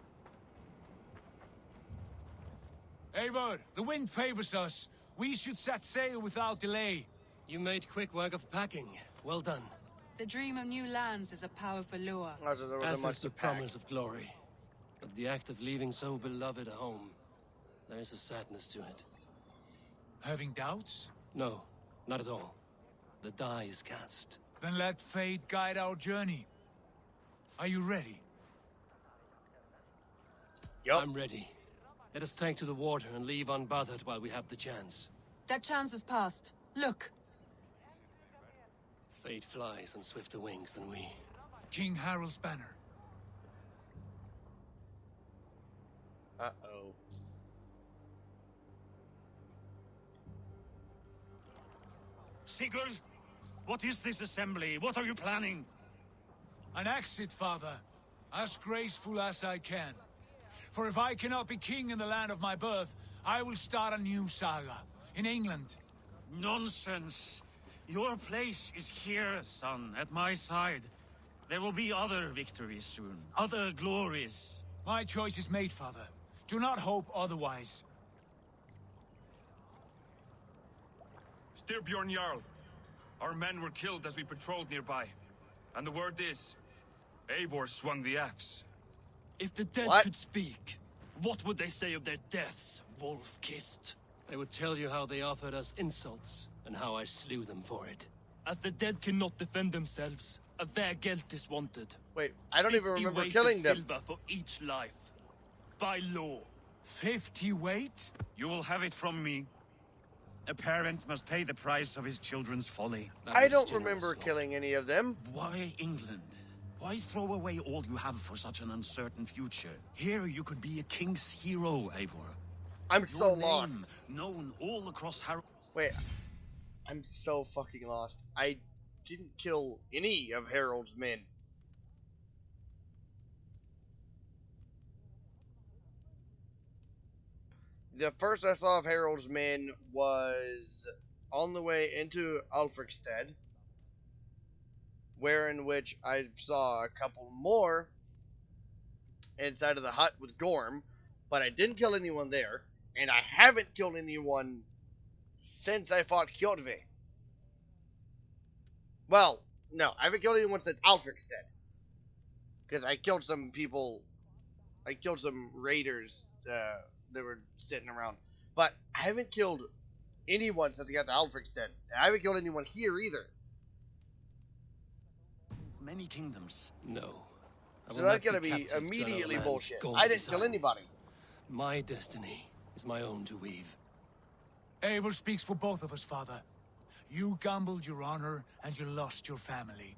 Eivor, the wind favors us. We should set sail without delay. You made quick work of packing. Well done. The dream of new lands is a powerful lure. As is the promise of glory. But the act of leaving so beloved a home, there is a sadness to it. Having doubts? No, not at all. The die is cast. Then let fate guide our journey. Are you ready? Yep. I'm ready. Let us take to the water and leave unbothered while we have the chance. That chance is past. Look! Fate flies on swifter wings than we. King Harald's banner. Uh-oh. Sigurd, what is this assembly? What are you planning? An exit, father. As graceful as I can. For if I cannot be king in the land of my birth, I will start a new saga. In England. Nonsense. Your place is here, son, at my side. There will be other victories soon. Other glories. My choice is made, father. Do not hope otherwise. Styrbjorn Jarl. Our men were killed as we patrolled nearby. And the word is, Eivor swung the axe. If the dead could speak, what would they say of their deaths, wolf-kissed? They would tell you how they offered us insults, and how I slew them for it. As the dead cannot defend themselves, a vergelt is wanted. Wait, I don't even remember killing them. 50 silver for each life. By law. 50 weight? You will have it from me. A parent must pay the price of his children's folly. I don't remember killing any of them. Why England? Why throw away all you have for such an uncertain future? Here you could be a king's hero, Eivor. I'm so lost. Known all across Wait, I'm so fucking lost. I didn't kill any of Harold's men. The first I saw of Harold's men was on the way into Ulfricstead, wherein which I saw a couple more inside of the hut with Gorm, but I didn't kill anyone there, and I haven't killed anyone since I fought Kjotve. Well, no, I haven't killed anyone since Ulfricstead, because I killed some people, I killed some raiders, that were sitting around. But I haven't killed anyone since I got to Ulfricstead. I haven't killed anyone here either. many kingdoms. No. So that's gonna be immediately bullshit. I didn't kill anybody. My destiny is my own to weave. Eivor speaks for both of us, Father. You gambled your honor, and you lost your family.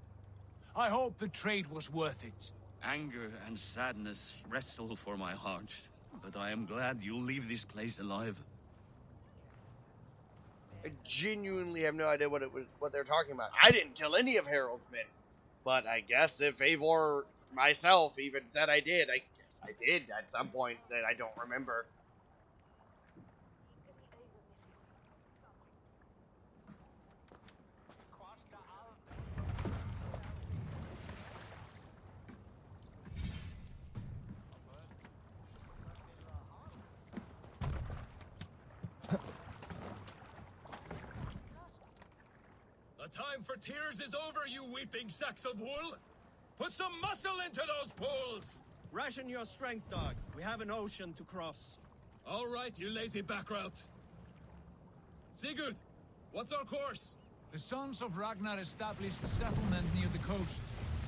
I hope the trade was worth it. Anger and sadness wrestle for my heart, but I am glad you'll leave this place alive. I genuinely have no idea what they're talking about. I didn't kill any of Harold's men, but I guess if Eivor myself even said I did, I guess I did at some point that I don't remember. The time for tears is over, you weeping sacks of wool! Put some muscle into those pulls! Ration your strength, dog. We have an ocean to cross. All right, you lazy backrout. Sigurd, what's our course? The sons of Ragnar established a settlement near the coast.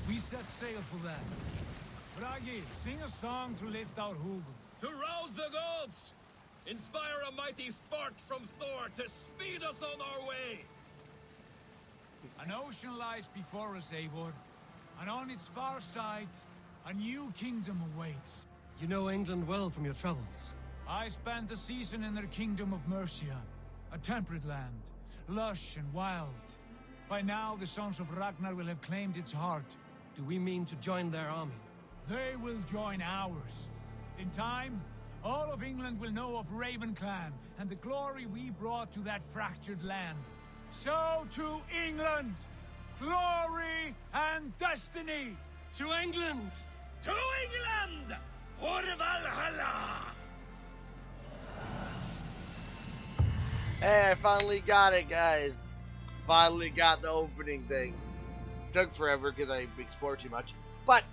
We set sail for that. Bragi, sing a song to lift our Hugel. To rouse the gods! Inspire a mighty fart from Thor to speed us on our way! An ocean lies before us, Eivor, and on its far side, a new kingdom awaits. You know England well from your travels. I spent a season in their kingdom of Mercia, a temperate land, lush and wild. By now, the sons of Ragnar will have claimed its heart. Do we mean to join their army? They will join ours. In time, all of England will know of Raven Clan and the glory we brought to that fractured land. So to England! Glory and destiny! To England! To England! For Valhalla! Hey, I finally got it, guys. Finally got the opening thing. Took forever because I explored too much. But,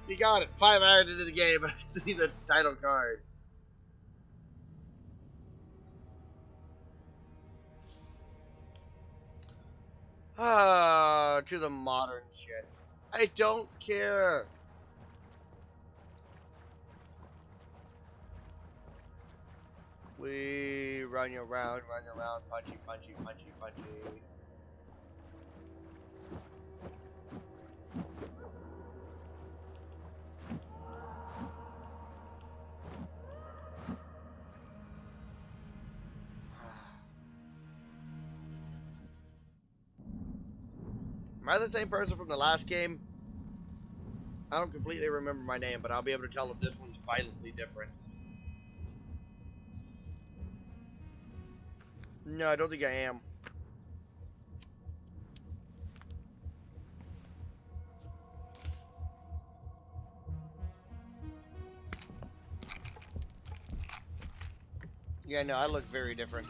we got it. 5 hours into the game, I see the title card. To the modern shit. I don't care. We run around, punchy, punchy, punchy, punchy. Am I the same person from the last game? I don't completely remember my name, but I'll be able to tell if this one's violently different. No, I don't think I am. Yeah, no, I look very different.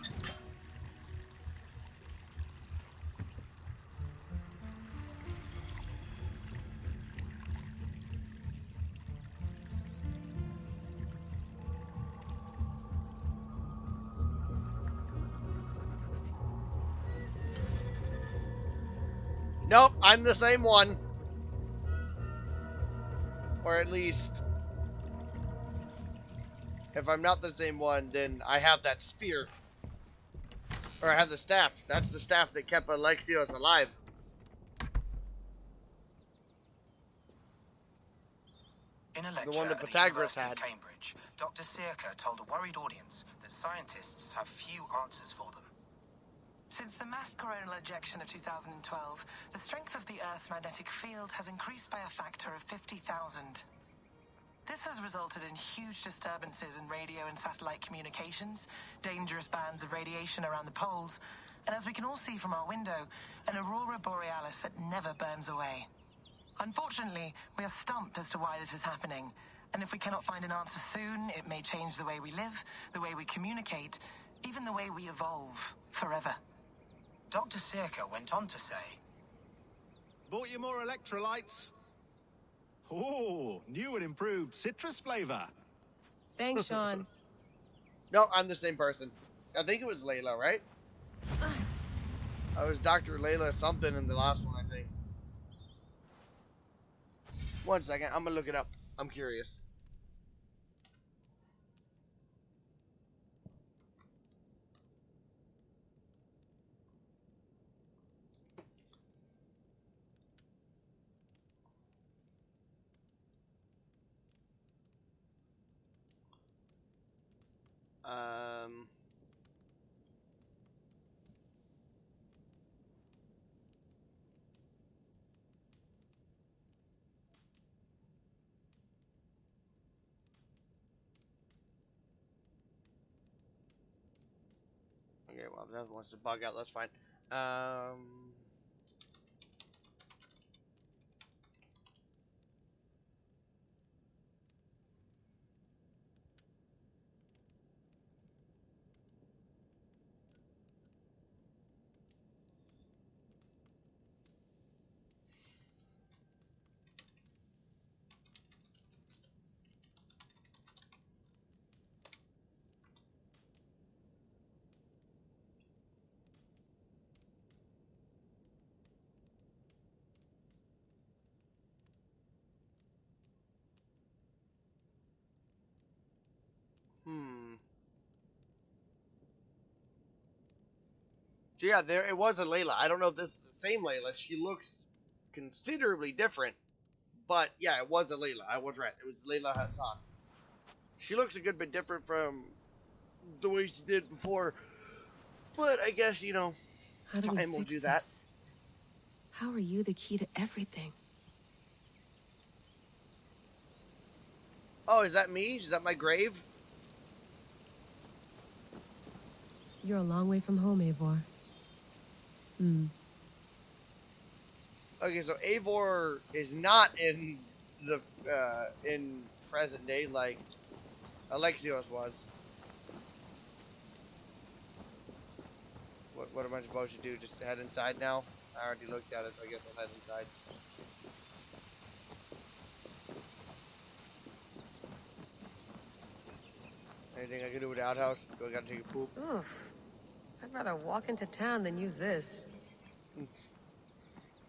Nope, I'm the same one. Or at least, if I'm not the same one, then I have that spear. Or I have the staff. That's the staff that kept Alexios alive. In a lecture The one that at the Pythagoras University had. of Cambridge, Dr. Circa told a worried audience that scientists have few answers for them. Since the mass coronal ejection of 2012, the strength of the Earth's magnetic field has increased by a factor of 50,000. This has resulted in huge disturbances in radio and satellite communications, dangerous bands of radiation around the poles, and as we can all see from our window, an aurora borealis that never burns away. Unfortunately, we are stumped as to why this is happening, and if we cannot find an answer soon, it may change the way we live, the way we communicate, even the way we evolve forever. Dr. Circa went on to say, Bought you more electrolytes? Oh, new and improved citrus flavor. Thanks, Sean. No, I'm the same person. I think it was Layla, right? I was Dr. Layla something in the last one, I think. 1 second. I'm gonna look it up. I'm curious. Um. Okay, well, if that wants to bug out, that's fine. So yeah, there it was a Layla. I don't know if this is the same Layla. She looks considerably different, but yeah, it was a Layla. I was right. It was Layla Hassan. She looks a good bit different from the way she did before, but I guess How do we time will fix do that. this? How are you the key to everything? Oh, is that me? Is that my grave? You're a long way from home, Eivor. Hmm. Okay, so Eivor is not in the in present day like Alexios was. What am I supposed to do? Just head inside now? I already looked at it, so I guess I'll head inside. Anything I can do with the outhouse? Do I gotta take a poop? Oof. I'd rather walk into town than use this.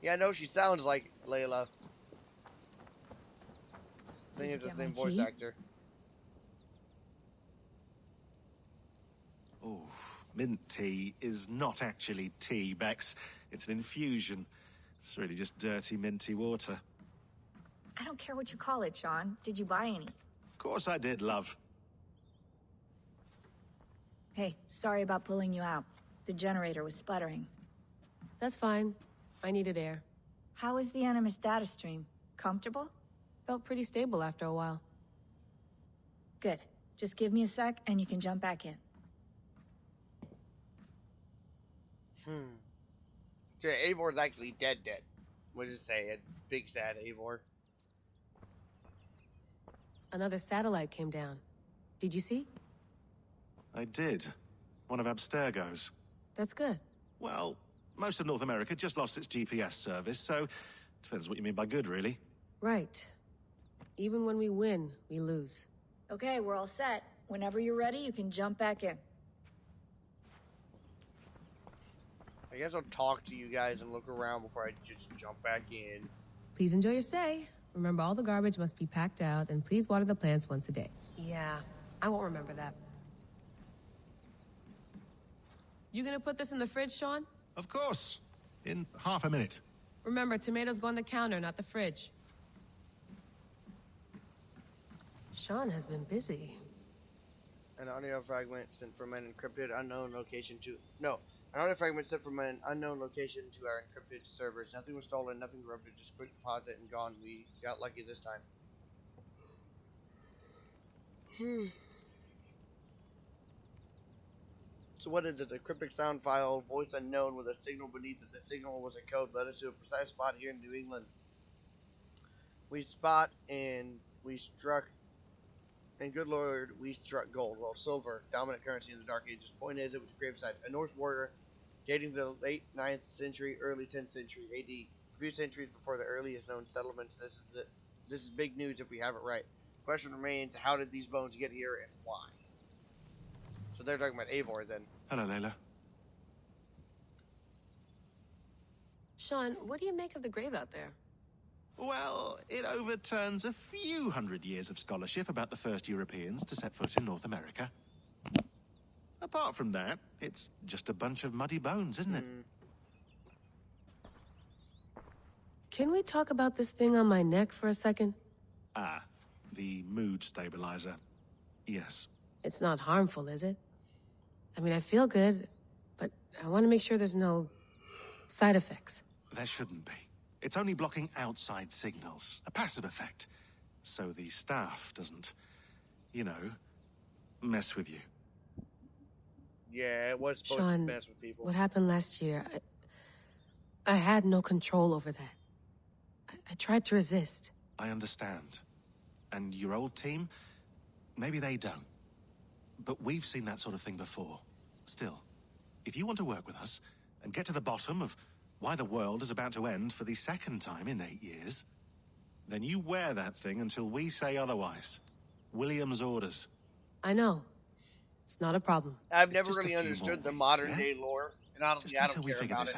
Yeah, I know she sounds like Layla. I think Did it's you the get my same voice tea? actor. Oh, mint tea is not actually tea, Bex. It's an infusion. It's really just dirty, minty water. I don't care what you call it, Sean. Did you buy any? Of course I did, love. Hey, sorry about pulling you out. The generator was sputtering. That's fine. I needed air. How is the Animus data stream? Comfortable? Felt pretty stable after a while. Good. Just give me a sec and you can jump back in. So yeah, Eivor's actually dead. We'll just say it. Big sad Eivor. Another satellite came down. Did you see? I did. One of Abstergo's. That's good. Well, most of North America just lost its GPS service, so depends what you mean by good, really. Right. Even when we win, we lose. Okay, we're all set. Whenever you're ready, you can jump back in. I guess I'll talk to you guys and look around before I just jump back in. Please enjoy your stay. Remember, all the garbage must be packed out, and please water the plants once a day. Yeah, I won't remember that. You gonna put this in the fridge, Sean? Of course. In half a minute. Remember, tomatoes go on the counter, not the fridge. Sean has been busy. An audio fragment sent from an encrypted unknown location to... No. An audio fragment sent from an unknown location to our encrypted servers. Nothing was stolen, nothing corrupted, just quick deposit and gone. We got lucky this time. So what is it? A cryptic sound file, voice unknown with a signal beneath it. The signal was a code, led us to a precise spot here in New England. We spot and we struck, and good lord, we struck gold. Well, silver, dominant currency in the Dark Ages. Point is, it was a gravesite. A Norse warrior dating to the late 9th century, early 10th century AD. A few centuries before the earliest known settlements. This is it. This is big news if we have it right. Question remains, how did these bones get here and why? So they're talking about Eivor then. Hello, Layla. Sean, what do you make of the grave out there? Well, it overturns a few hundred years of scholarship about the first Europeans to set foot in North America. Apart from that, it's just a bunch of muddy bones, isn't it? Can we talk about this thing on my neck for a second? Ah, the mood stabilizer. Yes. It's not harmful, is it? I mean, I feel good, but I want to make sure there's no side effects. There shouldn't be. It's only blocking outside signals, a passive effect. So the staff doesn't, you know, mess with you. Yeah, it was supposed Sean, to mess with people. what happened last year, I had no control over that. I tried to resist. I understand. And your old team, maybe they don't. But we've seen that sort of thing before. Still, if you want to work with us and get to the bottom of why the world is about to end for the second time in 8 years, then you wear that thing until we say otherwise. William's orders. I know. It's not a problem. I've never really understood the modern day lore, and honestly, I don't care about it.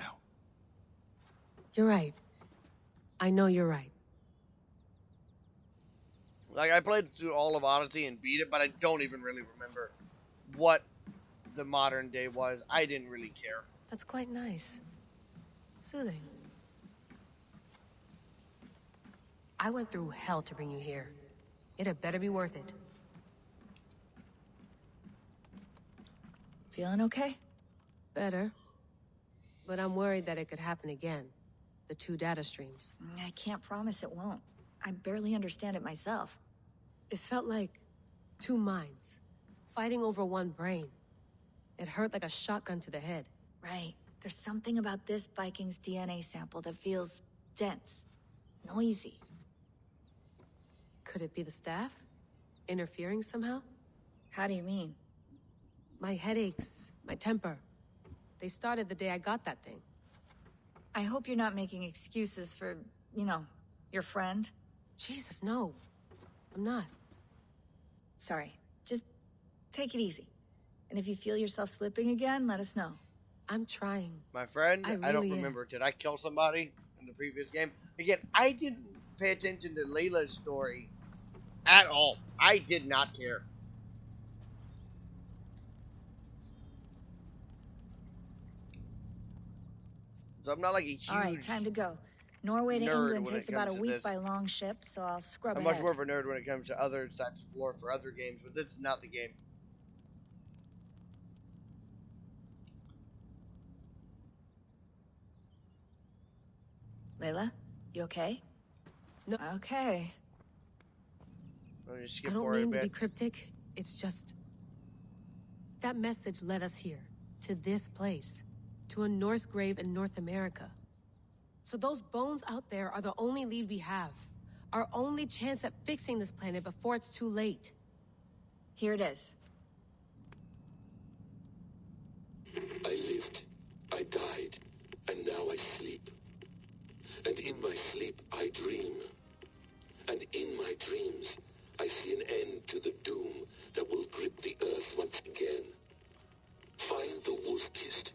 You're right. I know you're right. Like, I played through all of Odyssey and beat it, but I don't even really remember what the modern day was. I didn't really care. That's quite nice. Soothing. I went through hell to bring you here. It had better be worth it. Feeling okay? Better. But I'm worried that it could happen again. The 2 data streams. I can't promise it won't. I barely understand it myself. It felt like 2 minds, fighting over 1 brain. It hurt like a shotgun to the head. Right. There's something about this Viking's DNA sample that feels dense, noisy. Could it be the staff? Interfering somehow? How do you mean? My headaches, my temper. They started the day I got that thing. I hope you're not making excuses for, you know, your friend. Jesus, no. I'm not. Sorry. Just take it easy. And if you feel yourself slipping again, let us know. I'm trying. My friend, I don't remember. Did I kill somebody in the previous game? Again, I didn't pay attention to Layla's story at all. I did not care. So I'm not like a huge All right, time to go. Norway to nerd England when takes it about a comes to week this. by long ship, so I'll scrub I'm ahead. much more of a nerd when it comes to other sides of lore for other games, but this is not the game. Layla, you okay? No. Okay. Let me skip I don't forward a mean to be bit. cryptic. It's just... that message led us here. To this place. To a Norse grave in North America. So those bones out there are the only lead we have. Our only chance at fixing this planet before it's too late. Here it is. I lived, I died, and now I sleep. And in my sleep I dream. And in my dreams I see an end to the doom that will grip the earth once again. Find the wolf-kissed.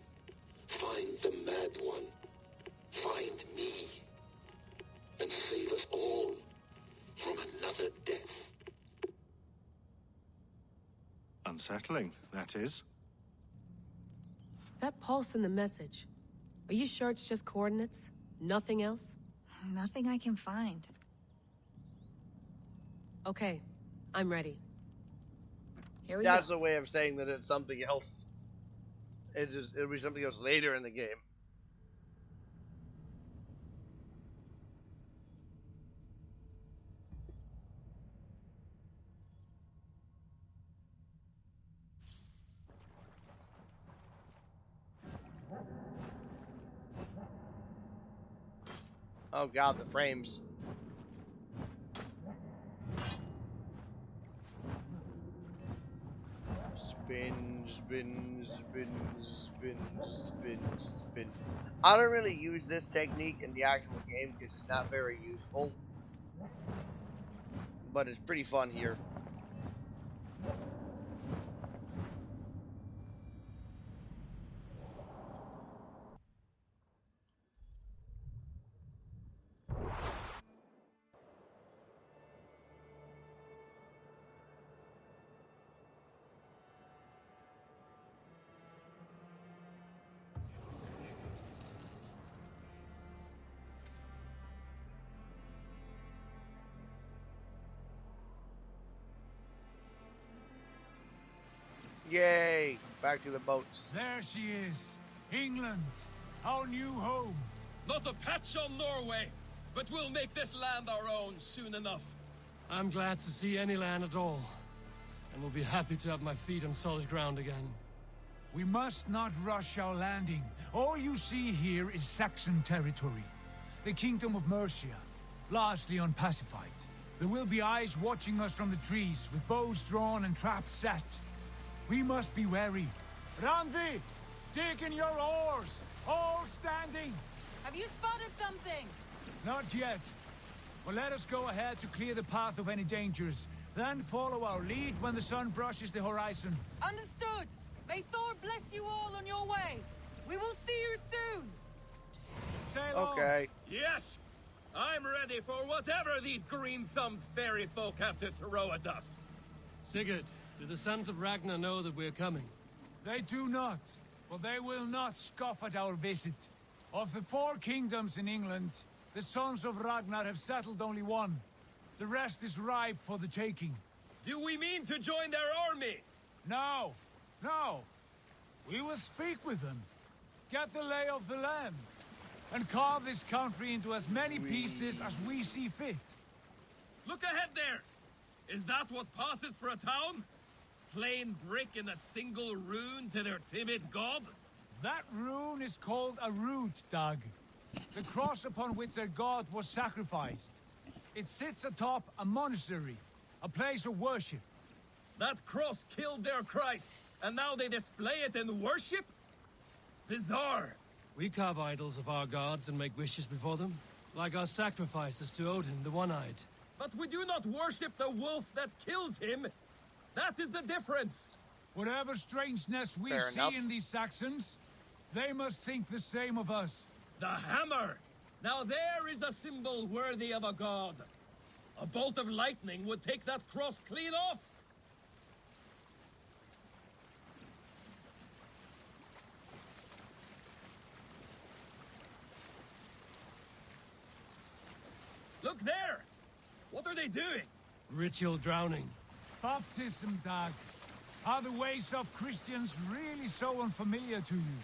Find the mad one. Find me. And save us all from another death. Unsettling, that is. That pulse in the message. Are you sure it's just coordinates? Nothing else? Nothing I can find. Okay, I'm ready. Here we That's go. a way of saying that it's something else. It'll be something else later in the game. Oh god, the frames. Spin, spin, spin, spin, spin, spin. I don't really use this technique in the actual game because it's not very useful. But it's pretty fun here. Yay! Back to the boats. There she is. England, our new home. Not a patch on Norway, but we'll make this land our own soon enough. I'm glad to see any land at all, and will be happy to have my feet on solid ground again. We must not rush our landing. All you see here is Saxon territory. The Kingdom of Mercia, largely unpacified. There will be eyes watching us from the trees, with bows drawn and traps set. We must be wary. Randi, dig in your oars, all standing. Have you spotted something? Not yet. But let us go ahead to clear the path of any dangers, then follow our lead when the sun brushes the horizon. Understood. May Thor bless you all on your way. We will see you soon. Sail on. Okay. Yes! I'm ready for whatever these green-thumbed fairy folk have to throw at us. Sigurd, do the sons of Ragnar know that we're coming? They do not, but they will not scoff at our visit. Of the 4 kingdoms in England, the sons of Ragnar have settled only one. The rest is ripe for the taking. Do we mean to join their army? No, no. We will speak with them, get the lay of the land, and carve this country into as many pieces as we see fit. Look ahead there! Is that what passes for a town? Plain brick in a single rune to their timid god? That rune is called a root, Doug. The cross upon which their god was sacrificed. It sits atop a monastery, a place of worship. That cross killed their Christ, and now they display it in worship? Bizarre. We carve idols of our gods and make wishes before them, like our sacrifices to Odin, the One-Eyed. But we do not worship the wolf that kills him. That is the difference. Whatever strangeness we Fair see enough. in these Saxons, they must think the same of us. The hammer! Now there is a symbol worthy of a god. A bolt of lightning would take that cross clean off. Look there! What are they doing? Ritual drowning. Baptism, Doug. Are the ways of Christians really so unfamiliar to you?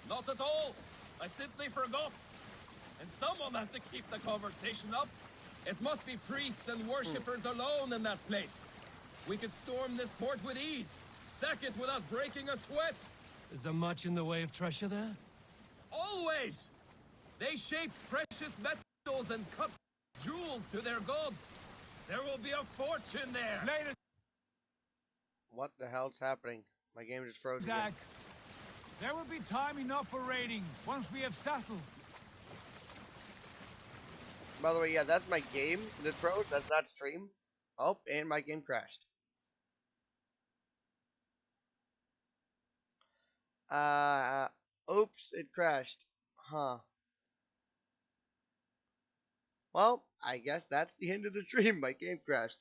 Not at all. I simply forgot. And someone has to keep the conversation up. It must be priests and worshippers alone in that place. We could storm this port with ease. Sack it without breaking a sweat. Is there much in the way of treasure there? Always! They shape precious metals and cut jewels to their gods. There will be a fortune there. Later, What the hell's happening? My game just froze Doug. again. There will be time enough for raiding once we have settled. By the way, yeah, that's my game that froze. That's not stream. Oh, and my game crashed. Oops, it crashed. Huh. Well, I guess that's the end of the stream. My game crashed.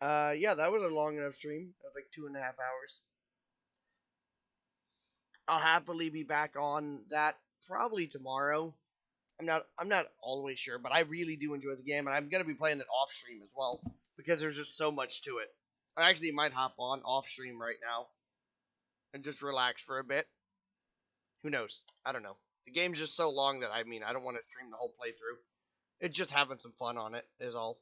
Yeah, that was a long enough stream. That was like 2.5 hours. I'll happily be back on that probably tomorrow. I'm not always sure, but I really do enjoy the game, and I'm gonna be playing it off stream as well because there's just so much to it. I actually might hop on off stream right now and just relax for a bit. Who knows? I don't know. The game's just so long that I don't want to stream the whole playthrough. It's just having some fun on it is all.